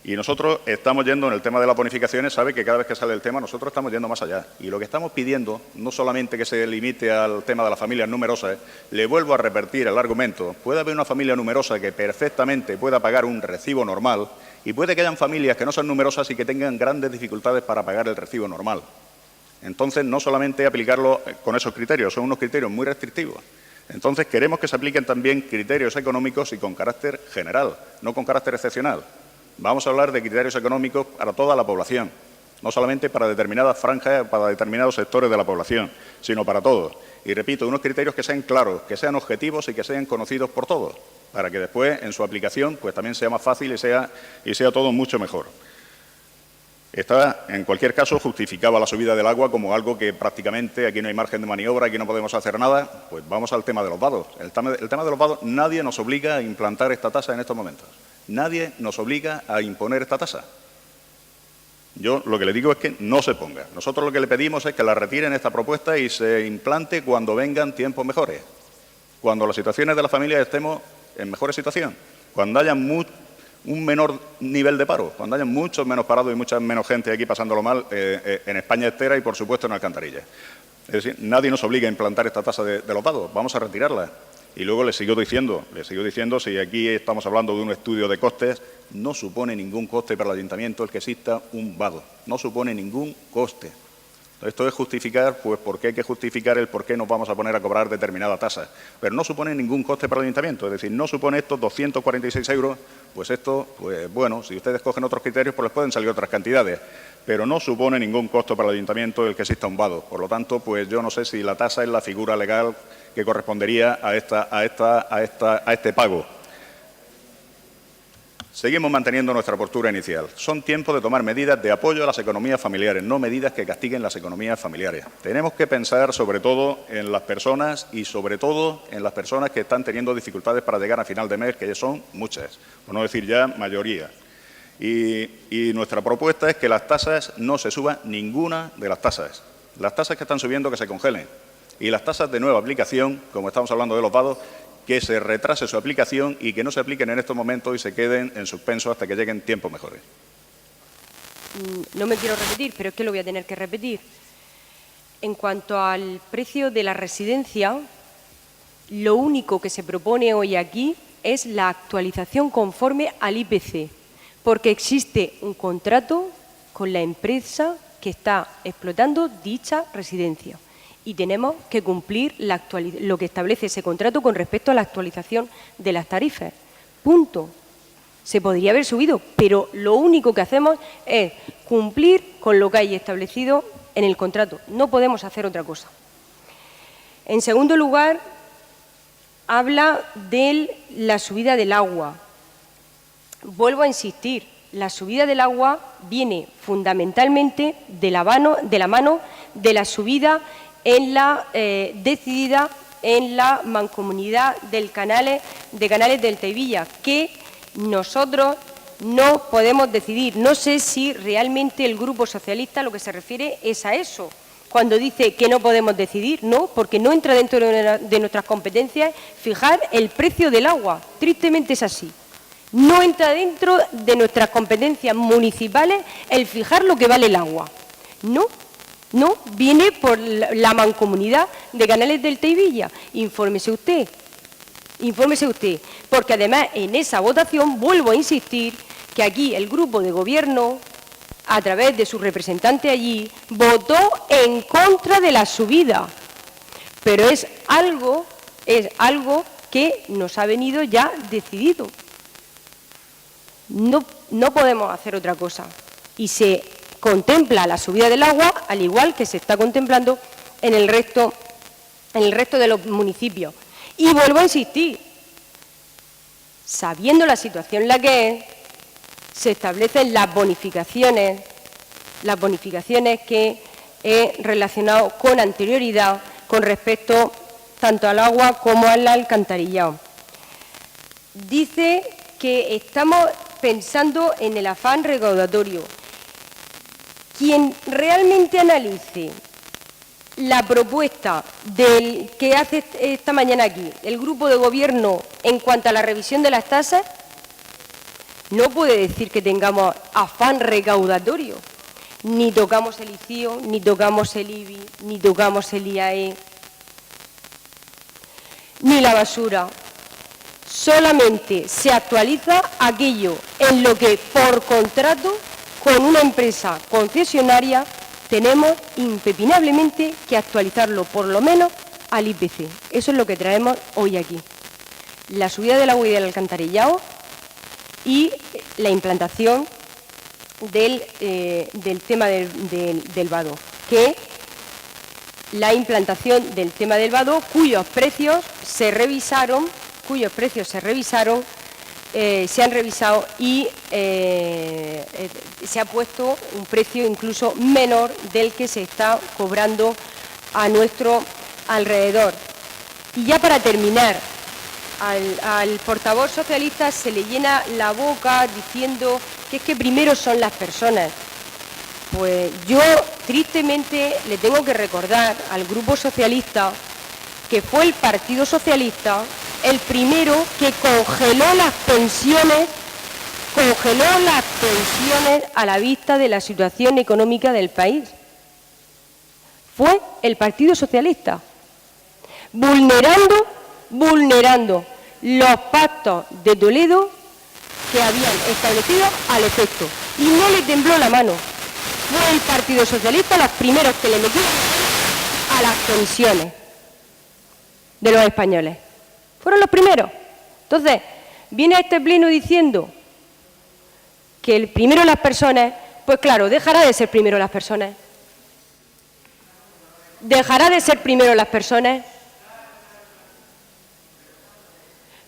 Y nosotros estamos yendo en el tema de las bonificaciones, sabe que cada vez que sale el tema nosotros estamos yendo más allá. Y lo que estamos pidiendo, no solamente que se limite al tema de las familias numerosas, le vuelvo a repetir el argumento. Puede haber una familia numerosa que perfectamente pueda pagar un recibo normal, y puede que hayan familias que no sean numerosas y que tengan grandes dificultades para pagar el recibo normal. Entonces, no solamente aplicarlo con esos criterios, son unos criterios muy restrictivos. Entonces, queremos que se apliquen también criterios económicos y con carácter general, no con carácter excepcional. Vamos a hablar de criterios económicos para toda la población, no solamente para determinadas franjas, para determinados sectores de la población, sino para todos. Y repito, unos criterios que sean claros, que sean objetivos y que sean conocidos por todos, para que después, en su aplicación, pues también sea más fácil y sea todo mucho mejor. En cualquier caso, justificaba la subida del agua como algo que prácticamente aquí no hay margen de maniobra, aquí no podemos hacer nada. Pues vamos al tema de los vados. El tema de los vados, nadie nos obliga a implantar esta tasa en estos momentos. Nadie nos obliga a imponer esta tasa. Yo lo que le digo es que no se ponga. Nosotros lo que le pedimos es que la retiren esta propuesta y se implante cuando vengan tiempos mejores, cuando las situaciones de las familias estemos en mejores situación, cuando haya un menor nivel de paro, cuando haya muchos menos parados y mucha menos gente aquí pasándolo mal en España entera y, por supuesto, en Alcantarilla. Es decir, nadie nos obliga a implantar esta tasa de los vados. Vamos a retirarla. Y luego le sigo diciendo, si aquí estamos hablando de un estudio de costes, no supone ningún coste para el ayuntamiento el que exista un vado. No supone ningún coste. Esto es justificar, pues, por qué hay que justificar el por qué nos vamos a poner a cobrar determinada tasa. Pero no supone ningún coste para el ayuntamiento. Es decir, no supone estos 246 euros, pues esto, pues bueno, si ustedes cogen otros criterios, pues les pueden salir otras cantidades. Pero no supone ningún costo para el ayuntamiento el que exista un vado. Por lo tanto, pues yo no sé si la tasa es la figura legal que correspondería a este pago. Seguimos manteniendo nuestra postura inicial. Son tiempos de tomar medidas de apoyo a las economías familiares, no medidas que castiguen las economías familiares. Tenemos que pensar sobre todo en las personas y sobre todo en las personas que están teniendo dificultades para llegar a final de mes, que ya son muchas, por no decir ya mayoría. Y nuestra propuesta es que las tasas no se suban ninguna de las tasas. Las tasas que están subiendo que se congelen. Y las tasas de nueva aplicación, como estamos hablando de los vados, que se retrase su aplicación y que no se apliquen en estos momentos y se queden en suspenso hasta que lleguen tiempos mejores. No me quiero repetir, pero es que lo voy a tener que repetir. En cuanto al precio de la residencia, lo único que se propone hoy aquí es la actualización conforme al IPC, porque existe un contrato con la empresa que está explotando dicha residencia. Y tenemos que cumplir lo que establece ese contrato con respecto a la actualización de las tarifas. Punto. Se podría haber subido, pero lo único que hacemos es cumplir con lo que hay establecido en el contrato. No podemos hacer otra cosa. En segundo lugar, habla de la subida del agua. Vuelvo a insistir, la subida del agua viene fundamentalmente de la mano de la subida decidida en la mancomunidad de Canales del Teivilla, que nosotros no podemos decidir. No sé si realmente el Grupo Socialista lo que se refiere es a eso, cuando dice que no podemos decidir. No, porque no entra dentro de nuestras competencias fijar el precio del agua. Tristemente es así. No entra dentro de nuestras competencias municipales el fijar lo que vale el agua. No, viene por la mancomunidad de Canales del Teivilla. Infórmese usted, porque además en esa votación, vuelvo a insistir, que aquí el grupo de gobierno, a través de su representante allí, votó en contra de la subida. Pero es algo que nos ha venido ya decidido. No podemos hacer otra cosa. Y se contempla la subida del agua, al igual que se está contemplando en el resto de los municipios. Y vuelvo a insistir, sabiendo la situación en la que es, se establecen las bonificaciones que he relacionado con anterioridad con respecto tanto al agua como al alcantarillado. Dice que estamos pensando en el afán recaudatorio. Quien realmente analice la propuesta que hace esta mañana aquí el Grupo de Gobierno en cuanto a la revisión de las tasas, no puede decir que tengamos afán recaudatorio. Ni tocamos el ICIO, ni tocamos el IBI, ni tocamos el IAE, ni la basura. Solamente se actualiza aquello en lo que por contrato con una empresa concesionaria tenemos impepinablemente que actualizarlo por lo menos al IPC. Eso es lo que traemos hoy aquí. La subida del agua y del alcantarillado y la implantación del tema del vado, que la implantación del tema del vado, cuyos precios se revisaron, se han revisado y se ha puesto un precio incluso menor del que se está cobrando a nuestro alrededor. Y ya para terminar, al portavoz socialista se le llena la boca diciendo que es que primero son las personas. Pues yo tristemente le tengo que recordar al Grupo Socialista que fue el Partido Socialista el primero que congeló las pensiones a la vista de la situación económica del país. Fue el Partido Socialista, vulnerando los pactos de Toledo que habían establecido al efecto. Y no le tembló la mano. Fue el Partido Socialista los primeros que le metieron a las pensiones de los españoles. Fueron los primeros. Entonces, viene a este pleno diciendo que el primero las personas, pues claro, dejará de ser primero las personas. Dejará de ser primero las personas.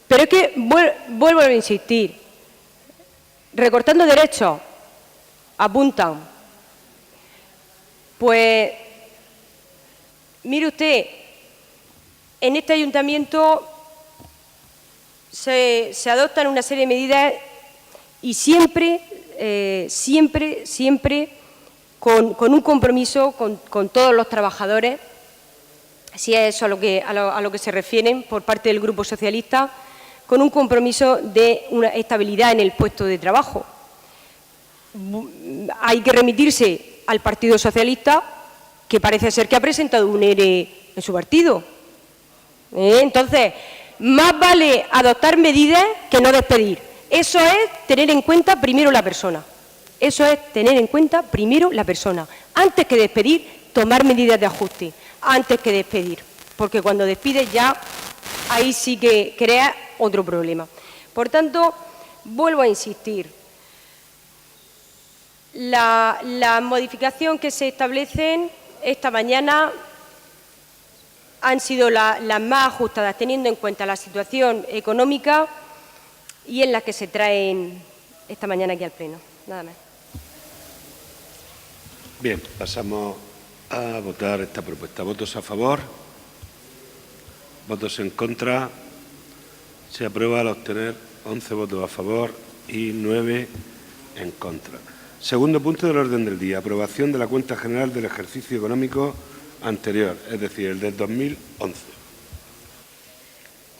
Pero es que, vuelvo a insistir, recortando derechos, apuntan. Pues, mire usted, en este ayuntamiento se adoptan una serie de medidas y siempre con un compromiso con todos los trabajadores, si es eso a lo que se refieren por parte del Grupo Socialista, con un compromiso de una estabilidad en el puesto de trabajo. Hay que remitirse al Partido Socialista, que parece ser que ha presentado un ERE en su partido. Entonces, más vale adoptar medidas que no despedir. Eso es tener en cuenta primero la persona. Eso es tener en cuenta primero la persona. Antes que despedir, tomar medidas de ajuste. Antes que despedir. Porque cuando despides ya, ahí sí que crea otro problema. Por tanto, vuelvo a insistir. La modificación que se establecen esta mañana han sido las más ajustadas, teniendo en cuenta la situación económica y en las que se traen esta mañana aquí al Pleno. Nada más. Bien, pasamos a votar esta propuesta. ¿Votos a favor? ¿Votos en contra? Se aprueba al obtener 11 votos a favor y 9 en contra. Segundo punto del orden del día, aprobación de la cuenta general del ejercicio económico anterior, es decir, el del 2011.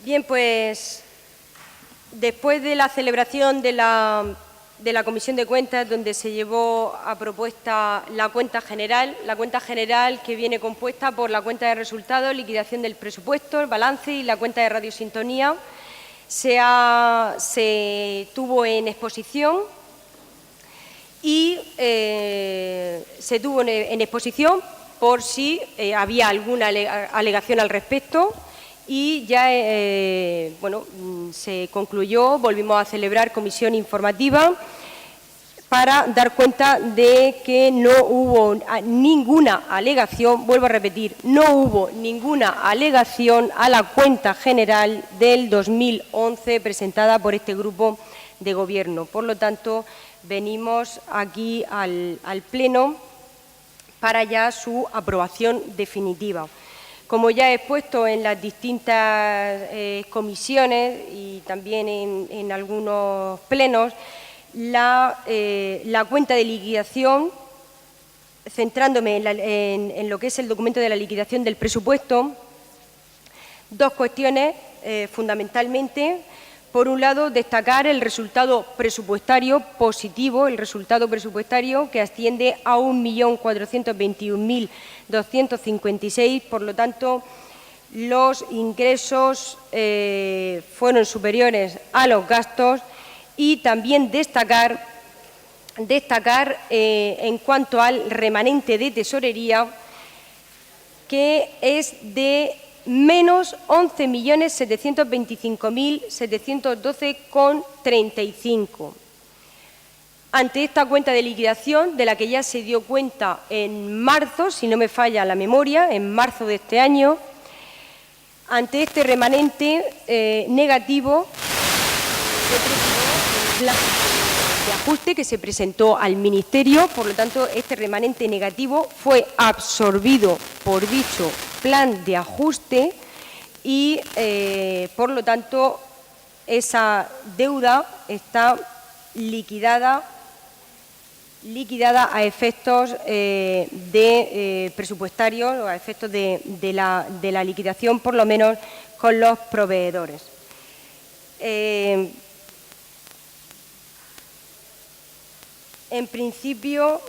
Bien, pues después de la celebración de la Comisión de Cuentas, donde se llevó a propuesta la cuenta general que viene compuesta por la cuenta de resultados, liquidación del presupuesto, el balance y la cuenta de radiosintonía, se tuvo en exposición y se tuvo en exposición por si había alguna alegación al respecto y ya se concluyó, volvimos a celebrar comisión informativa para dar cuenta de que no hubo ninguna alegación, vuelvo a repetir, no hubo ninguna alegación a la cuenta general del 2011 presentada por este grupo de gobierno. Por lo tanto, venimos aquí al Pleno para ya su aprobación definitiva. Como ya he expuesto en las distintas comisiones y también en algunos plenos, la cuenta de liquidación, centrándome en lo que es el documento de la liquidación del presupuesto, dos cuestiones fundamentalmente. Por un lado, destacar el resultado presupuestario positivo, el resultado presupuestario que asciende a 1.421.256, por lo tanto, los ingresos fueron superiores a los gastos. Y también destacar en cuanto al remanente de tesorería, que es de menos 11.725.712,35. Ante esta cuenta de liquidación, de la que ya se dio cuenta en marzo, si no me falla la memoria, en marzo de este año, ante este remanente negativo, de ajuste que se presentó al Ministerio, por lo tanto, este remanente negativo fue absorbido por dicho plan de ajuste y, por lo tanto, esa deuda está liquidada a efectos presupuestarios o a efectos de la liquidación, por lo menos con los proveedores. En principio,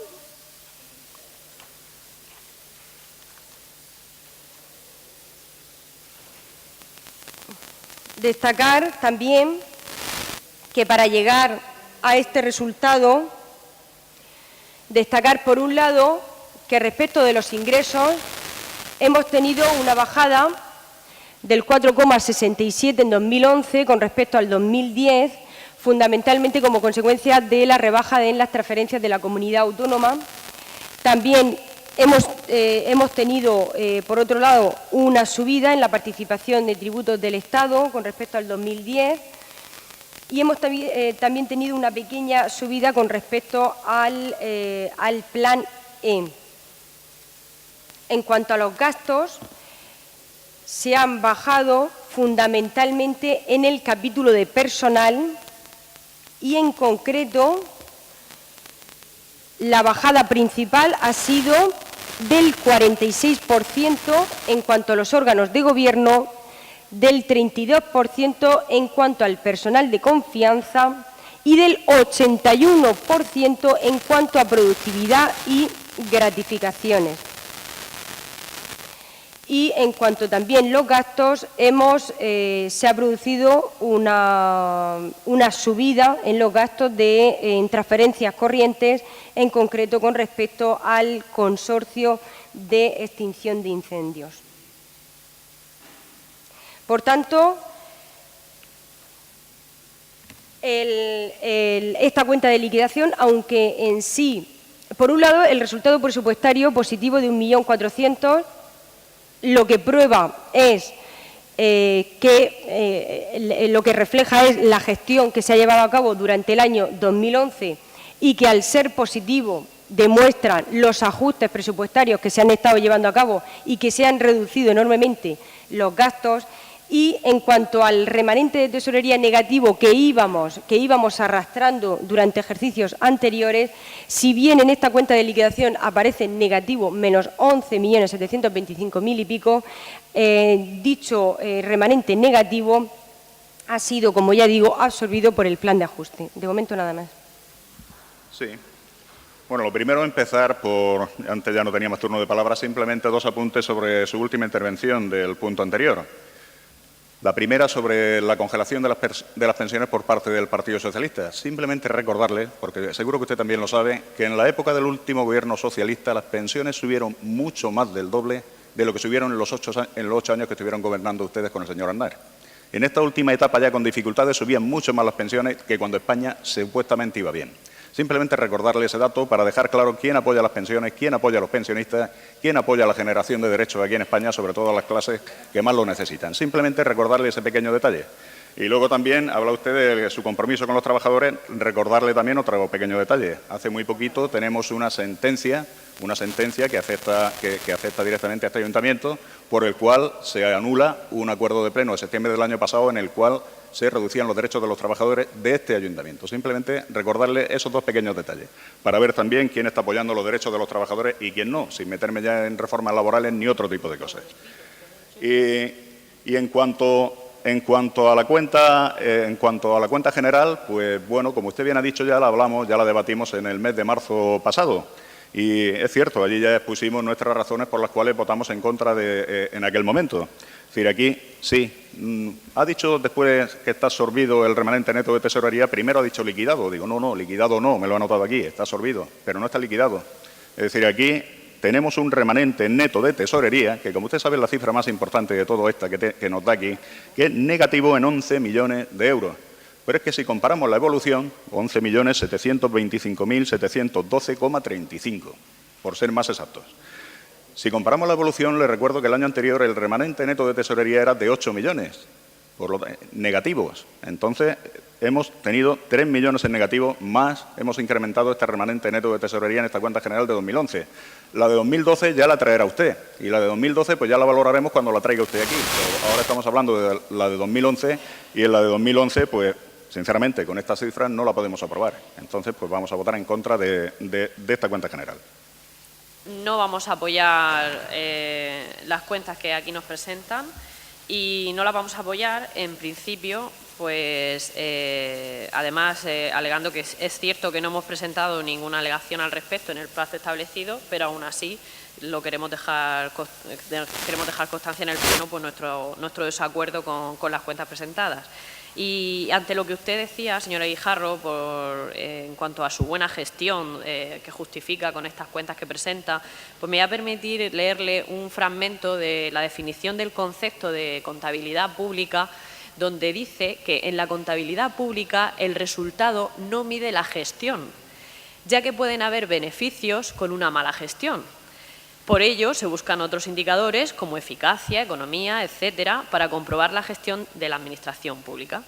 destacar también que para llegar a este resultado, destacar por un lado que respecto de los ingresos hemos tenido una bajada del 4,67 en 2011 con respecto al 2010, fundamentalmente como consecuencia de la rebaja en las transferencias de la comunidad autónoma. También hemos tenido, por otro lado, una subida en la participación de tributos del Estado con respecto al 2010 y hemos también tenido una pequeña subida con respecto al Plan E. En cuanto a los gastos, se han bajado fundamentalmente en el capítulo de personal y, en concreto, la bajada principal ha sido del 46% en cuanto a los órganos de gobierno, del 32% en cuanto al personal de confianza y del 81% en cuanto a productividad y gratificaciones. Y en cuanto también los gastos, se ha producido una subida en los gastos en transferencias corrientes, en concreto con respecto al consorcio de extinción de incendios. Por tanto, esta cuenta de liquidación, aunque en sí, por un lado, el resultado presupuestario positivo de 1.400.000, lo que prueba es lo que refleja es la gestión que se ha llevado a cabo durante el año 2011 y que, al ser positivo, demuestran los ajustes presupuestarios que se han estado llevando a cabo y que se han reducido enormemente los gastos. Y en cuanto al remanente de tesorería negativo que íbamos arrastrando durante ejercicios anteriores, si bien en esta cuenta de liquidación aparece negativo, menos 11.725.000 y pico, dicho remanente negativo ha sido, como ya digo, absorbido por el plan de ajuste. De momento, nada más. Sí. Bueno, lo primero empezar por, antes ya no tenía más turno de palabra, simplemente dos apuntes sobre su última intervención del punto anterior. La primera sobre la congelación de las pensiones por parte del Partido Socialista. Simplemente recordarle, porque seguro que usted también lo sabe, que en la época del último gobierno socialista las pensiones subieron mucho más del doble de lo que subieron en los 8 años que estuvieron gobernando ustedes con el señor Aznar. En esta última etapa, ya con dificultades, subían mucho más las pensiones que cuando España supuestamente iba bien. Simplemente recordarle ese dato para dejar claro quién apoya las pensiones, quién apoya a los pensionistas, quién apoya la generación de derechos aquí en España, sobre todo a las clases que más lo necesitan. Simplemente recordarle ese pequeño detalle. Y luego también habla usted de su compromiso con los trabajadores, recordarle también otro pequeño detalle. Hace muy poquito tenemos una sentencia que afecta directamente a este ayuntamiento, por el cual se anula un acuerdo de pleno de septiembre del año pasado en el cual se reducían los derechos de los trabajadores de este ayuntamiento. Simplemente recordarle esos dos pequeños detalles, para ver también quién está apoyando los derechos de los trabajadores y quién no, sin meterme ya en reformas laborales ni otro tipo de cosas. Y en cuanto a la cuenta general, pues bueno, como usted bien ha dicho, ya la debatimos en el mes de marzo pasado. Y es cierto, allí ya expusimos nuestras razones por las cuales votamos en contra en aquel momento. Es decir, aquí sí, ha dicho después que está absorbido el remanente neto de tesorería, primero ha dicho liquidado. Digo, no, liquidado no, me lo ha anotado aquí, está absorbido, pero no está liquidado. Es decir, aquí tenemos un remanente neto de tesorería, que como usted sabe es la cifra más importante de todo esta que nos da aquí, que es negativo en 11 millones de euros. Pero es que si comparamos la evolución, 11.725.712,35, por ser más exactos. Si comparamos la evolución, le recuerdo que el año anterior el remanente neto de tesorería era de 8 millones negativos. Entonces, hemos tenido 3 millones en negativo, más hemos incrementado este remanente neto de tesorería en esta cuenta general de 2011. La de 2012 ya la traerá usted, y la de 2012 pues ya la valoraremos cuando la traiga usted aquí. Pero ahora estamos hablando de la de 2011, y en la de 2011, pues, sinceramente, con estas cifras no la podemos aprobar. Entonces, pues vamos a votar en contra de esta cuenta general. No vamos a apoyar las cuentas que aquí nos presentan y no las vamos a apoyar en principio, pues además alegando que es cierto que no hemos presentado ninguna alegación al respecto en el plazo establecido, pero aún así lo queremos dejar constancia en el pleno, pues nuestro desacuerdo con las cuentas presentadas. Y ante lo que usted decía, señora Guijarro, en cuanto a su buena gestión que justifica con estas cuentas que presenta, pues me voy a permitir leerle un fragmento de la definición del concepto de contabilidad pública, donde dice que en la contabilidad pública el resultado no mide la gestión, ya que pueden haber beneficios con una mala gestión. Por ello, se buscan otros indicadores como eficacia, economía, etcétera, para comprobar la gestión de la Administración pública.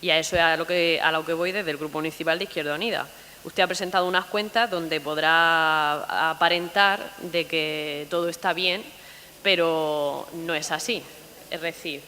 Y a eso es a lo que voy desde el Grupo Municipal de Izquierda Unida. Usted ha presentado unas cuentas donde podrá aparentar de que todo está bien, pero no es así. Es decir,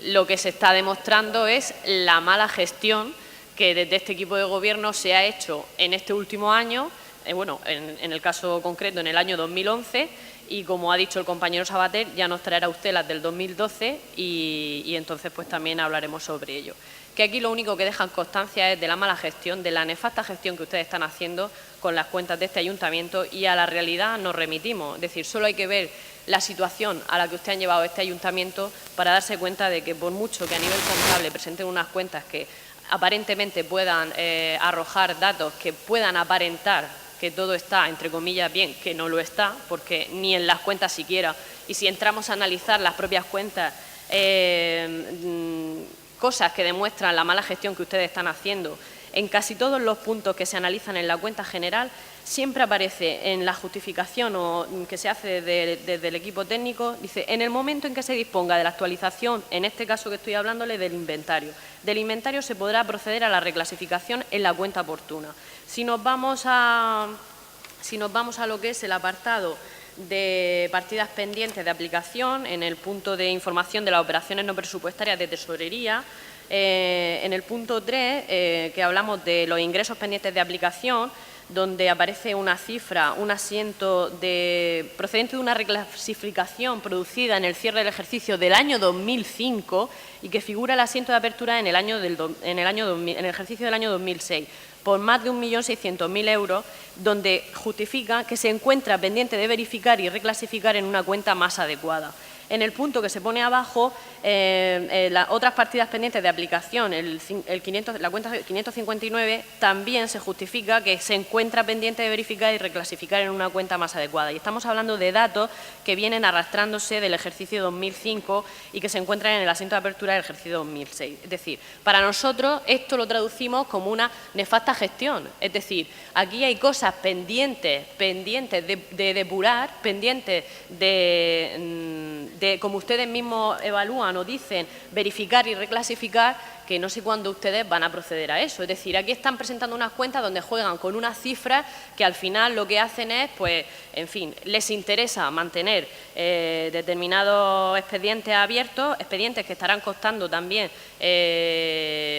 lo que se está demostrando es la mala gestión que desde este equipo de gobierno se ha hecho en este último año. Bueno, en el caso concreto, en el año 2011, y como ha dicho el compañero Sabater, ya nos traerá usted las del 2012 y entonces pues también hablaremos sobre ello. Que aquí lo único que dejan constancia es de la mala gestión, de la nefasta gestión que ustedes están haciendo con las cuentas de este ayuntamiento, y a la realidad nos remitimos. Es decir, solo hay que ver la situación a la que usted han llevado este ayuntamiento para darse cuenta de que por mucho que a nivel contable presenten unas cuentas que aparentemente puedan arrojar datos que puedan aparentar que todo está, entre comillas, bien, que no lo está, porque ni en las cuentas siquiera. Y si entramos a analizar las propias cuentas, cosas que demuestran la mala gestión que ustedes están haciendo, en casi todos los puntos que se analizan en la cuenta general, siempre aparece en la justificación que se hace desde el equipo técnico, dice, en el momento en que se disponga de la actualización, en este caso que estoy hablándole del inventario se podrá proceder a la reclasificación en la cuenta oportuna. Si nos vamos a lo que es el apartado de partidas pendientes de aplicación, en el punto de información de las operaciones no presupuestarias de tesorería, en el punto 3, que hablamos de los ingresos pendientes de aplicación, donde aparece una cifra, un asiento procedente de una reclasificación producida en el cierre del ejercicio del año 2005 y que figura el asiento de apertura en el ejercicio del año 2006, por más de 1.600.000 euros, donde justifica que se encuentra pendiente de verificar y reclasificar en una cuenta más adecuada. En el punto que se pone abajo, las otras partidas pendientes de aplicación, la cuenta 559, también se justifica que se encuentra pendiente de verificar y reclasificar en una cuenta más adecuada. Y estamos hablando de datos que vienen arrastrándose del ejercicio 2005 y que se encuentran en el asiento de apertura del ejercicio 2006. Es decir, para nosotros esto lo traducimos como una nefasta gestión. Es decir, aquí hay cosas pendientes de depurar, pendientes de, como ustedes mismos evalúan o dicen, verificar y reclasificar, que no sé cuándo ustedes van a proceder a eso. Es decir, aquí están presentando unas cuentas donde juegan con unas cifras que al final lo que hacen es, pues, en fin, les interesa mantener determinados expedientes abiertos, expedientes que estarán costando también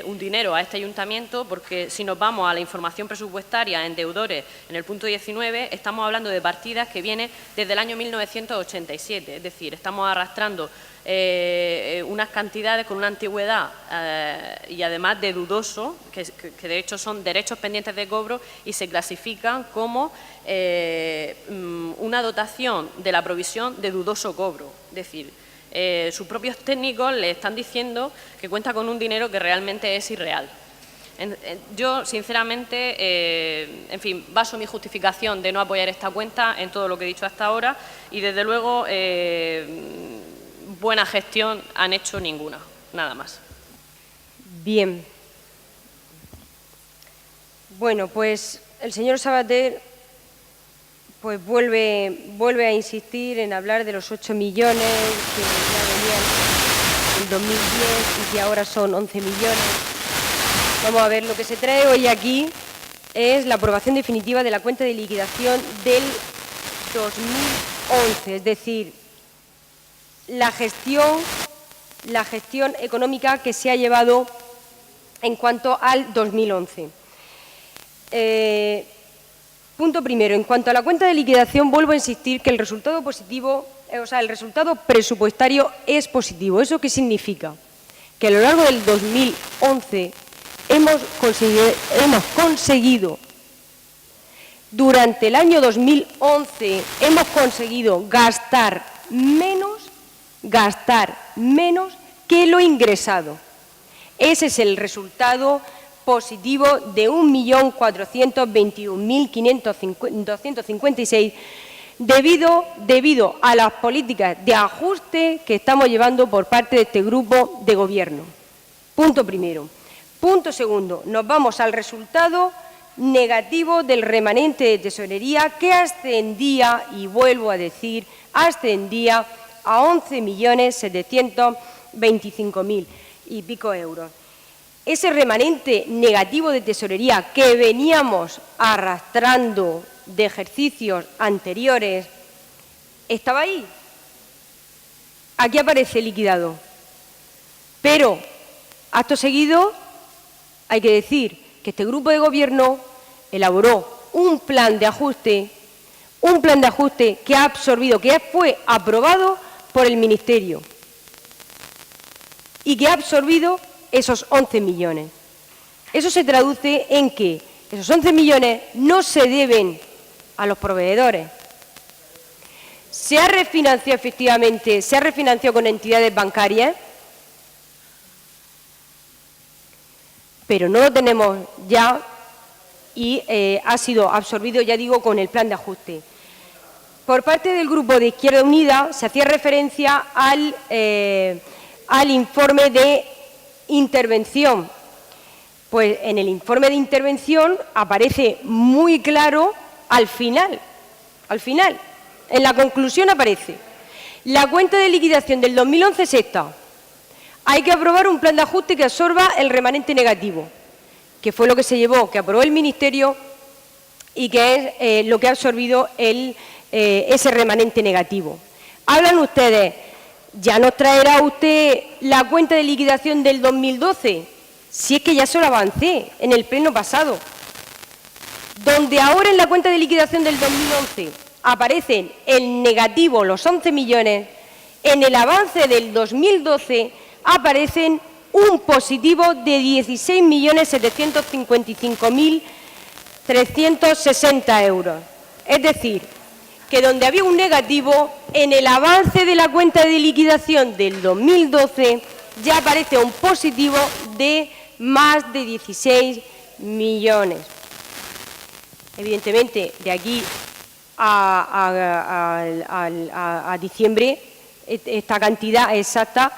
un dinero a este ayuntamiento, porque si nos vamos a la información presupuestaria en deudores, en el punto 19, estamos hablando de partidas que vienen desde el año 1987, es decir, estamos arrastrando unas cantidades con una antigüedad y además de dudoso, que de hecho son derechos pendientes de cobro y se clasifican como una dotación de la provisión de dudoso cobro. Es decir, sus propios técnicos le están diciendo que cuenta con un dinero que realmente es irreal. Yo, sinceramente, en fin, baso mi justificación de no apoyar esta cuenta en todo lo que he dicho hasta ahora y, desde luego, buena gestión han hecho ninguna, nada más. Bien. Bueno, pues el señor Sabater pues vuelve a insistir en hablar de los 8 millones que ya venían en 2010 y que ahora son 11 millones. Vamos a ver, lo que se trae hoy aquí es la aprobación definitiva de la cuenta de liquidación del 2011, es decir, la gestión económica que se ha llevado en cuanto al 2011. Punto primero, en cuanto a la cuenta de liquidación, vuelvo a insistir que el resultado positivo, el resultado presupuestario es positivo. ¿Eso qué significa? Que a lo largo del 2011 hemos conseguido, durante el año 2011, hemos conseguido gastar menos que lo ingresado. Ese es el resultado positivo de 1.421.256 debido a las políticas de ajuste que estamos llevando por parte de este grupo de gobierno. Punto primero. Punto segundo, nos vamos al resultado negativo del remanente de tesorería que ascendía, y vuelvo a decir, ascendía a 11.725.000 y pico euros. Ese remanente negativo de tesorería que veníamos arrastrando de ejercicios anteriores estaba ahí. Aquí aparece liquidado. Pero, acto seguido, hay que decir que este grupo de gobierno elaboró un plan de ajuste que ha absorbido, que fue aprobado por el Ministerio y que ha absorbido esos 11 millones. Eso se traduce en que esos 11 millones no se deben a los proveedores. Se ha refinanciado efectivamente, se ha refinanciado con entidades bancarias, pero no lo tenemos ya y ha sido absorbido, ya digo, con el plan de ajuste. Por parte del Grupo de Izquierda Unida se hacía referencia al informe de intervención. Pues en el informe de intervención aparece muy claro al final, en la conclusión aparece: la cuenta de liquidación del 2011 es esta. Hay que aprobar un plan de ajuste que absorba el remanente negativo, que fue lo que se llevó, que aprobó el Ministerio y que es lo que ha absorbido ese remanente negativo. Hablan ustedes, ¿ya nos traerá usted la cuenta de liquidación del 2012? Si es que ya se lo avancé en el pleno pasado, donde ahora en la cuenta de liquidación del 2011 aparecen el negativo, los 11 millones, en el avance del 2012 aparecen un positivo de 16.755.360 euros. Es decir, que donde había un negativo, en el avance de la cuenta de liquidación del 2012 ya aparece un positivo de más de 16 millones. Evidentemente, de aquí a diciembre, esta cantidad exacta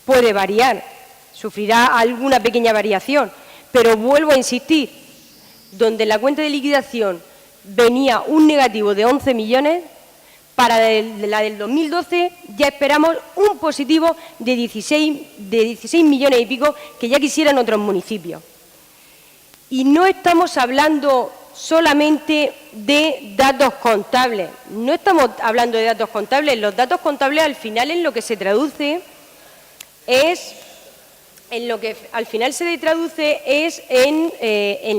puede variar, sufrirá alguna pequeña variación, pero vuelvo a insistir, donde en la cuenta de liquidación venía un negativo de 11 millones, para la del 2012 ya esperamos un positivo de 16 millones y pico, que ya quisieran otros municipios. Y no estamos hablando solamente de datos contables, no estamos hablando de datos contables, los datos contables al final en lo que se traduce es, en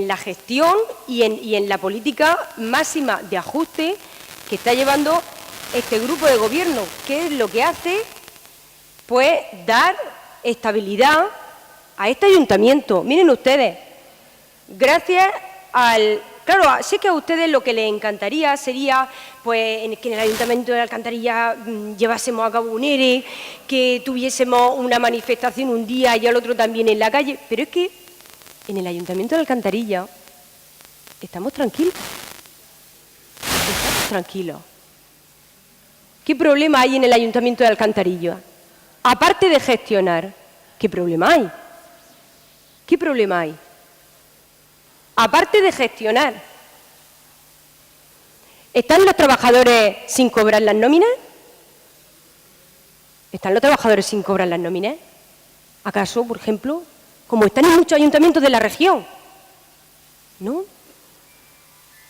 la gestión y en la política máxima de ajuste que está llevando este grupo de gobierno. ¿Qué es lo que hace? Pues dar estabilidad a este ayuntamiento. Miren ustedes, gracias al... Claro, sé que a ustedes lo que les encantaría sería pues, que en el Ayuntamiento de Alcantarilla llevásemos a cabo un ERE, que tuviésemos una manifestación un día y al otro también en la calle, pero es que en el Ayuntamiento de Alcantarilla estamos tranquilos. Estamos tranquilos. ¿Qué problema hay en el Ayuntamiento de Alcantarilla? Aparte de gestionar, ¿qué problema hay? ¿Qué problema hay? Aparte de gestionar, ¿están los trabajadores sin cobrar las nóminas? ¿Están los trabajadores sin cobrar las nóminas? ¿Acaso, por ejemplo, como están en muchos ayuntamientos de la región? ¿No?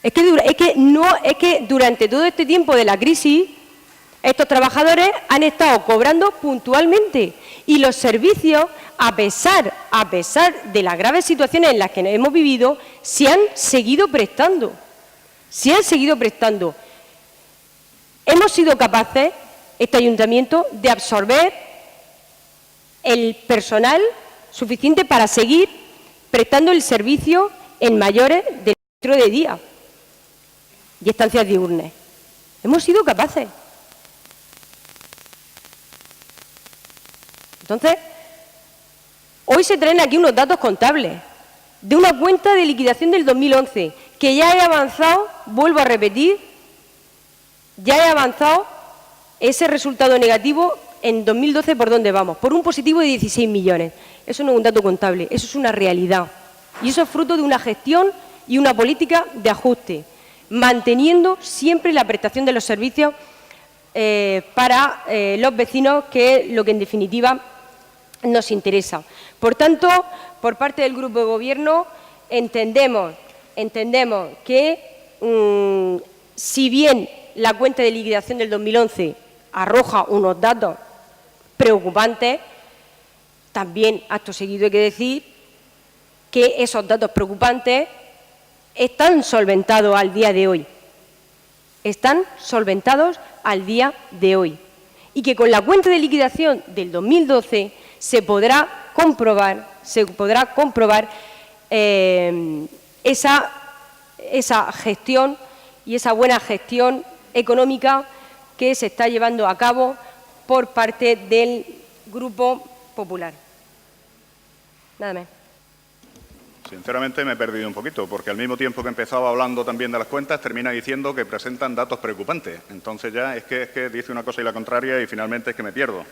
Es que durante todo este tiempo de la crisis, estos trabajadores han estado cobrando puntualmente y los servicios, a pesar de las graves situaciones en las que hemos vivido, se han seguido prestando. Se han seguido prestando. Hemos sido capaces, este ayuntamiento, de absorber el personal suficiente para seguir prestando el servicio en mayores del centro de día y estancias diurnas. Hemos sido capaces. Entonces, hoy se traen aquí unos datos contables de una cuenta de liquidación del 2011, que ya he avanzado, vuelvo a repetir, ya he avanzado ese resultado negativo en 2012, ¿por dónde vamos? Por un positivo de 16 millones. Eso no es un dato contable, eso es una realidad. Y eso es fruto de una gestión y una política de ajuste, manteniendo siempre la prestación de los servicios para los vecinos, que es lo que en definitiva nos interesa. Por tanto, por parte del Grupo de Gobierno, entendemos que si bien la cuenta de liquidación del 2011 arroja unos datos preocupantes, también acto seguido hay que decir que esos datos preocupantes están solventados al día de hoy. Están solventados al día de hoy. Y que con la cuenta de liquidación del 2012 se podrá comprobar esa gestión y esa buena gestión económica que se está llevando a cabo por parte del Grupo Popular. Nada más. Sinceramente me he perdido un poquito, porque al mismo tiempo que empezaba hablando también de las cuentas, termina diciendo que presentan datos preocupantes. Entonces ya es que dice una cosa y la contraria y finalmente es que me pierdo.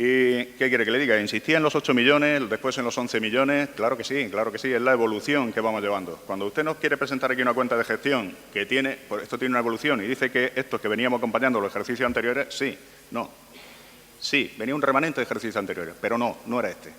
¿Y qué quiere que le diga? Insistía en los 8 millones, después en los 11 millones. Claro que sí, es la evolución que vamos llevando. Cuando usted nos quiere presentar aquí una cuenta de gestión que tiene, pues esto tiene una evolución y dice que estos que veníamos acompañando los ejercicios anteriores, sí, no. Sí, venía un remanente de ejercicios anteriores, pero no era este.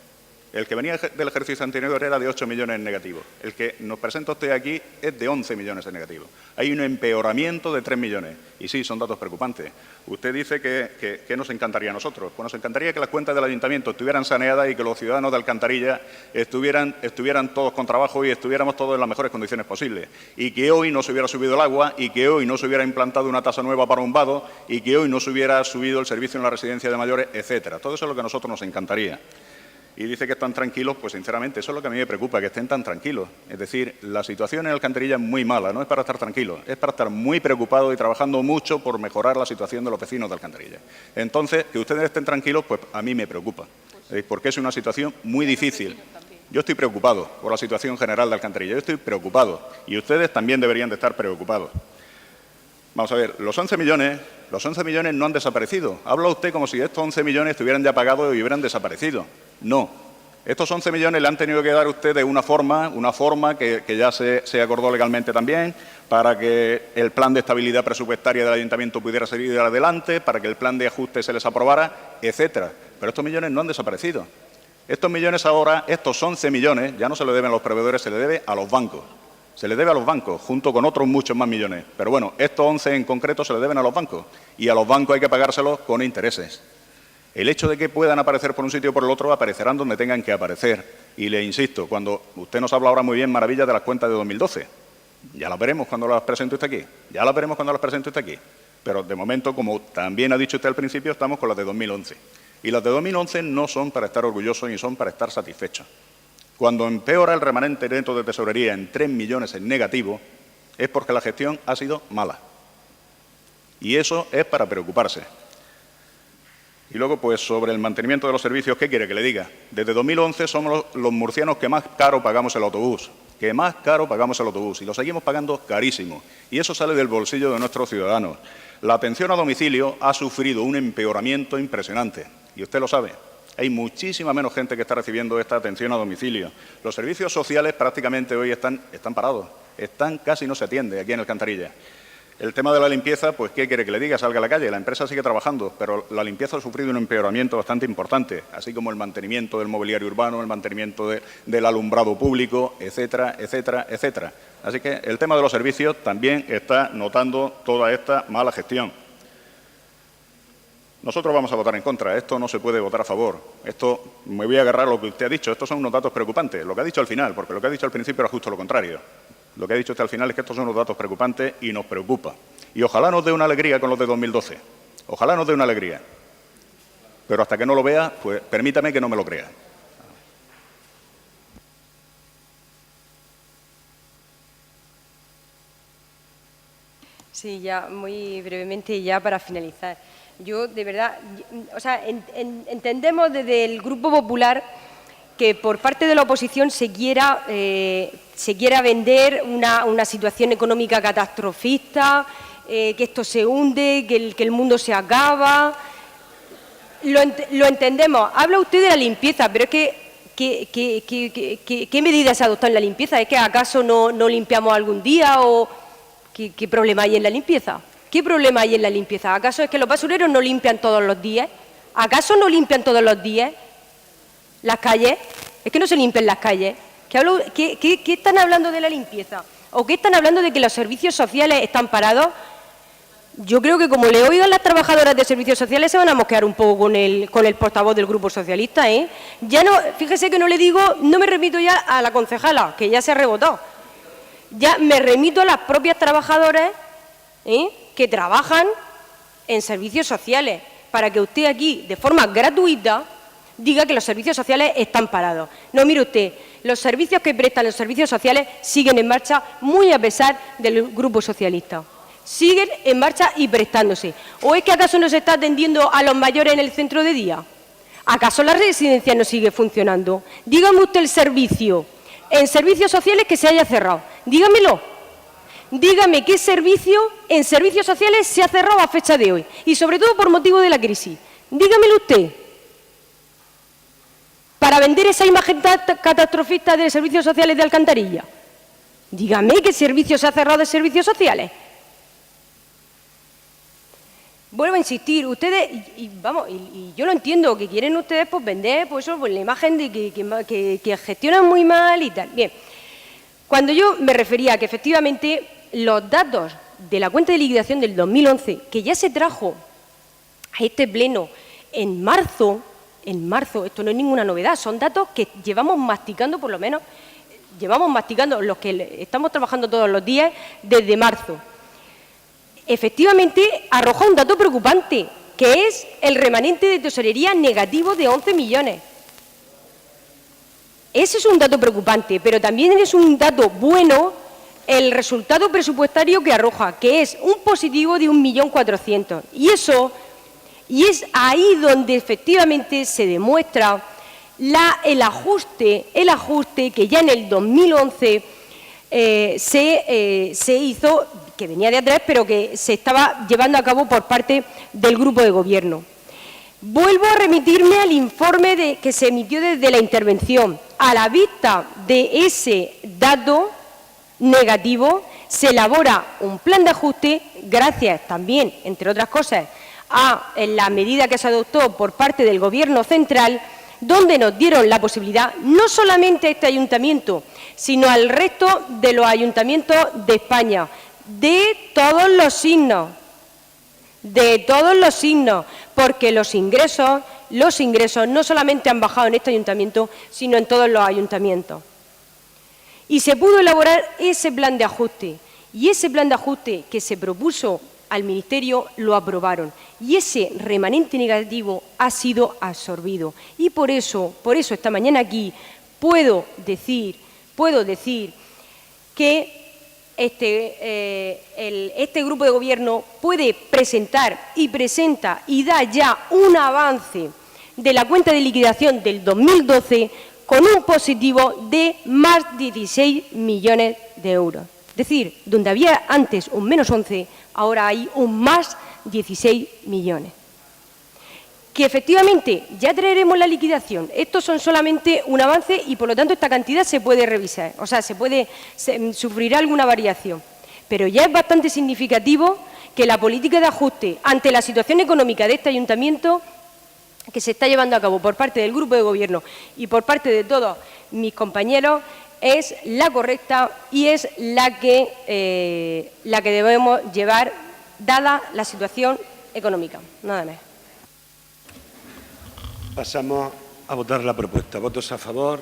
El que venía del ejercicio anterior era de 8 millones en negativo. El que nos presenta usted aquí es de 11 millones en negativo. Hay un empeoramiento de 3 millones. Y sí, son datos preocupantes. Usted dice que nos encantaría a nosotros. Pues nos encantaría que las cuentas del ayuntamiento estuvieran saneadas y que los ciudadanos de Alcantarilla estuvieran todos con trabajo y estuviéramos todos en las mejores condiciones posibles. Y que hoy no se hubiera subido el agua y que hoy no se hubiera implantado una tasa nueva para un vado y que hoy no se hubiera subido el servicio en la residencia de mayores, etcétera. Todo eso es lo que a nosotros nos encantaría. y dice que están tranquilos, pues sinceramente eso es lo que a mí me preocupa, que estén tan tranquilos. Es decir, la situación en Alcantarilla es muy mala, no es para estar tranquilos, es para estar muy preocupados y trabajando mucho por mejorar la situación de los vecinos de Alcantarilla. Entonces, que ustedes estén tranquilos, pues a mí me preocupa, porque es una situación muy difícil. Yo estoy preocupado por la situación general de Alcantarilla, yo estoy preocupado y ustedes también deberían de estar preocupados. Vamos a ver, los 11 millones no han desaparecido. Habla usted como si estos 11 millones estuvieran ya pagados y hubieran desaparecido. No. Estos 11 millones le han tenido que dar a ustedes una forma que ya se acordó legalmente también, para que el plan de estabilidad presupuestaria del Ayuntamiento pudiera seguir adelante, para que el plan de ajuste se les aprobara, etcétera. Pero estos millones no han desaparecido. Estos millones ahora, estos 11 millones, ya no se le deben a los proveedores, se le debe a los bancos. Se le debe a los bancos, junto con otros muchos más millones. Pero bueno, estos 11 en concreto se le deben a los bancos. Y a los bancos hay que pagárselos con intereses. El hecho de que puedan aparecer por un sitio o por el otro, aparecerán donde tengan que aparecer. Y le insisto, cuando usted nos habla ahora muy bien, maravillas de las cuentas de 2012. Ya las veremos cuando las presente usted aquí. Ya las veremos cuando las presente usted aquí. Pero de momento, como también ha dicho usted al principio, estamos con las de 2011. Y las de 2011 no son para estar orgullosos ni son para estar satisfechos. Cuando empeora el remanente neto de tesorería en 3 millones en negativo, es porque la gestión ha sido mala. Y eso es para preocuparse. Y luego, pues, sobre el mantenimiento de los servicios, ¿qué quiere que le diga? Desde 2011 somos los murcianos que más caro pagamos el autobús. Y lo seguimos pagando carísimo. Y eso sale del bolsillo de nuestros ciudadanos. La atención a domicilio ha sufrido un empeoramiento impresionante. Y usted lo sabe. Hay muchísima menos gente que está recibiendo esta atención a domicilio. Los servicios sociales prácticamente hoy están parados. Casi no se atiende aquí en Alcantarilla. El tema de la limpieza, pues, ¿qué quiere que le diga? Salga a la calle. La empresa sigue trabajando, pero la limpieza ha sufrido un empeoramiento bastante importante, así como el mantenimiento del mobiliario urbano, el mantenimiento del alumbrado público, etcétera, etcétera, etcétera. Así que el tema de los servicios también está notando toda esta mala gestión. Nosotros vamos a votar en contra. Esto no se puede votar a favor. Esto, me voy a agarrar a lo que usted ha dicho. Estos son unos datos preocupantes. Lo que ha dicho al final, porque lo que ha dicho al principio era justo lo contrario. Lo que ha dicho usted al final es que estos son unos datos preocupantes y nos preocupa. Y ojalá nos dé una alegría con los de 2012. Ojalá nos dé una alegría. Pero hasta que no lo vea, pues permítame que no me lo crea. Sí, ya muy brevemente, ya para finalizar. Yo, de verdad, o sea, entendemos desde el Grupo Popular que por parte de la oposición se quiera vender una situación económica catastrofista, que esto se hunde, que el mundo se acaba. Lo entendemos. Habla usted de la limpieza, pero es que ¿qué medidas se adoptan en la limpieza? ¿Es que acaso no limpiamos algún día o qué problema hay en la limpieza? ¿Qué problema hay en la limpieza? ¿Acaso es que los basureros no limpian todos los días? ¿Acaso no limpian todos los días las calles? ¿Es que no se limpian las calles? ¿Qué están hablando de la limpieza? ¿O qué están hablando de que los servicios sociales están parados? Yo creo que como le oigan las trabajadoras de servicios sociales se van a mosquear un poco con el portavoz del Grupo Socialista, ¿eh? Ya no, fíjese que no le digo, no me remito ya a la concejala, que ya se ha rebotado. Ya me remito a las propias trabajadoras, que trabajan en servicios sociales, para que usted aquí, de forma gratuita, diga que los servicios sociales están parados. No, mire usted, los servicios que prestan los servicios sociales siguen en marcha, muy a pesar del Grupo Socialista. Siguen en marcha y prestándose. ¿O es que acaso no se está atendiendo a los mayores en el centro de día? ¿Acaso la residencia no sigue funcionando? Dígame usted el servicio en servicios sociales que se haya cerrado. Dígamelo. Dígame qué servicio en servicios sociales se ha cerrado a fecha de hoy. Y sobre todo por motivo de la crisis. Dígamelo usted. Para vender esa imagen catastrofista de servicios sociales de Alcantarilla. Dígame qué servicio se ha cerrado de servicios sociales. Vuelvo a insistir, ustedes, y yo lo entiendo, que quieren ustedes pues vender pues la imagen de que gestionan muy mal y tal. Bien, cuando yo me refería a que efectivamente los datos de la cuenta de liquidación del 2011, que ya se trajo a este pleno en marzo, esto no es ninguna novedad, son datos que llevamos masticando por lo menos, los que estamos trabajando todos los días desde marzo. Efectivamente, arroja un dato preocupante, que es el remanente de tesorería negativo de 11 millones. Ese es un dato preocupante, pero también es un dato bueno el resultado presupuestario que arroja, que es un positivo de 1.400.000. Y es ahí donde efectivamente se demuestra el ajuste que ya en el 2011 se hizo, que venía de atrás, pero que se estaba llevando a cabo por parte del Grupo de Gobierno. Vuelvo a remitirme al informe que se emitió desde la intervención. A la vista de ese dato negativo, se elabora un plan de ajuste, gracias también, entre otras cosas, a la medida que se adoptó por parte del Gobierno central, donde nos dieron la posibilidad, no solamente a este ayuntamiento, sino al resto de los ayuntamientos de España, de todos los signos, porque los ingresos no solamente han bajado en este ayuntamiento, sino en todos los ayuntamientos. Y se pudo elaborar ese plan de ajuste, y ese plan de ajuste que se propuso al Ministerio lo aprobaron, y ese remanente negativo ha sido absorbido. Y por eso esta mañana aquí puedo decir que este Grupo de Gobierno puede presentar y presenta y da ya un avance de la cuenta de liquidación del 2012 con un positivo de más 16 millones de euros. Es decir, donde había antes un menos 11, ahora hay un más 16 millones. Que efectivamente ya traeremos la liquidación. Estos son solamente un avance y, por lo tanto, esta cantidad se puede revisar. O sea, sufrirá alguna variación. Pero ya es bastante significativo que la política de ajuste ante la situación económica de este ayuntamiento, que se está llevando a cabo por parte del Grupo de Gobierno y por parte de todos mis compañeros, es la correcta y es la que debemos llevar, dada la situación económica. Nada más. Pasamos a votar la propuesta. ¿Votos a favor?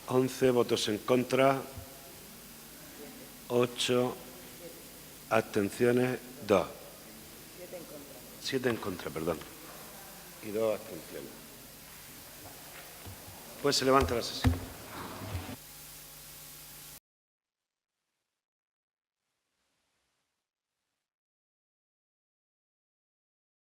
11. ¿Votos en contra? 8. ¿Abstenciones? 2. 7 en contra, perdón. Y 2 abstenciones. Pues se levanta la sesión.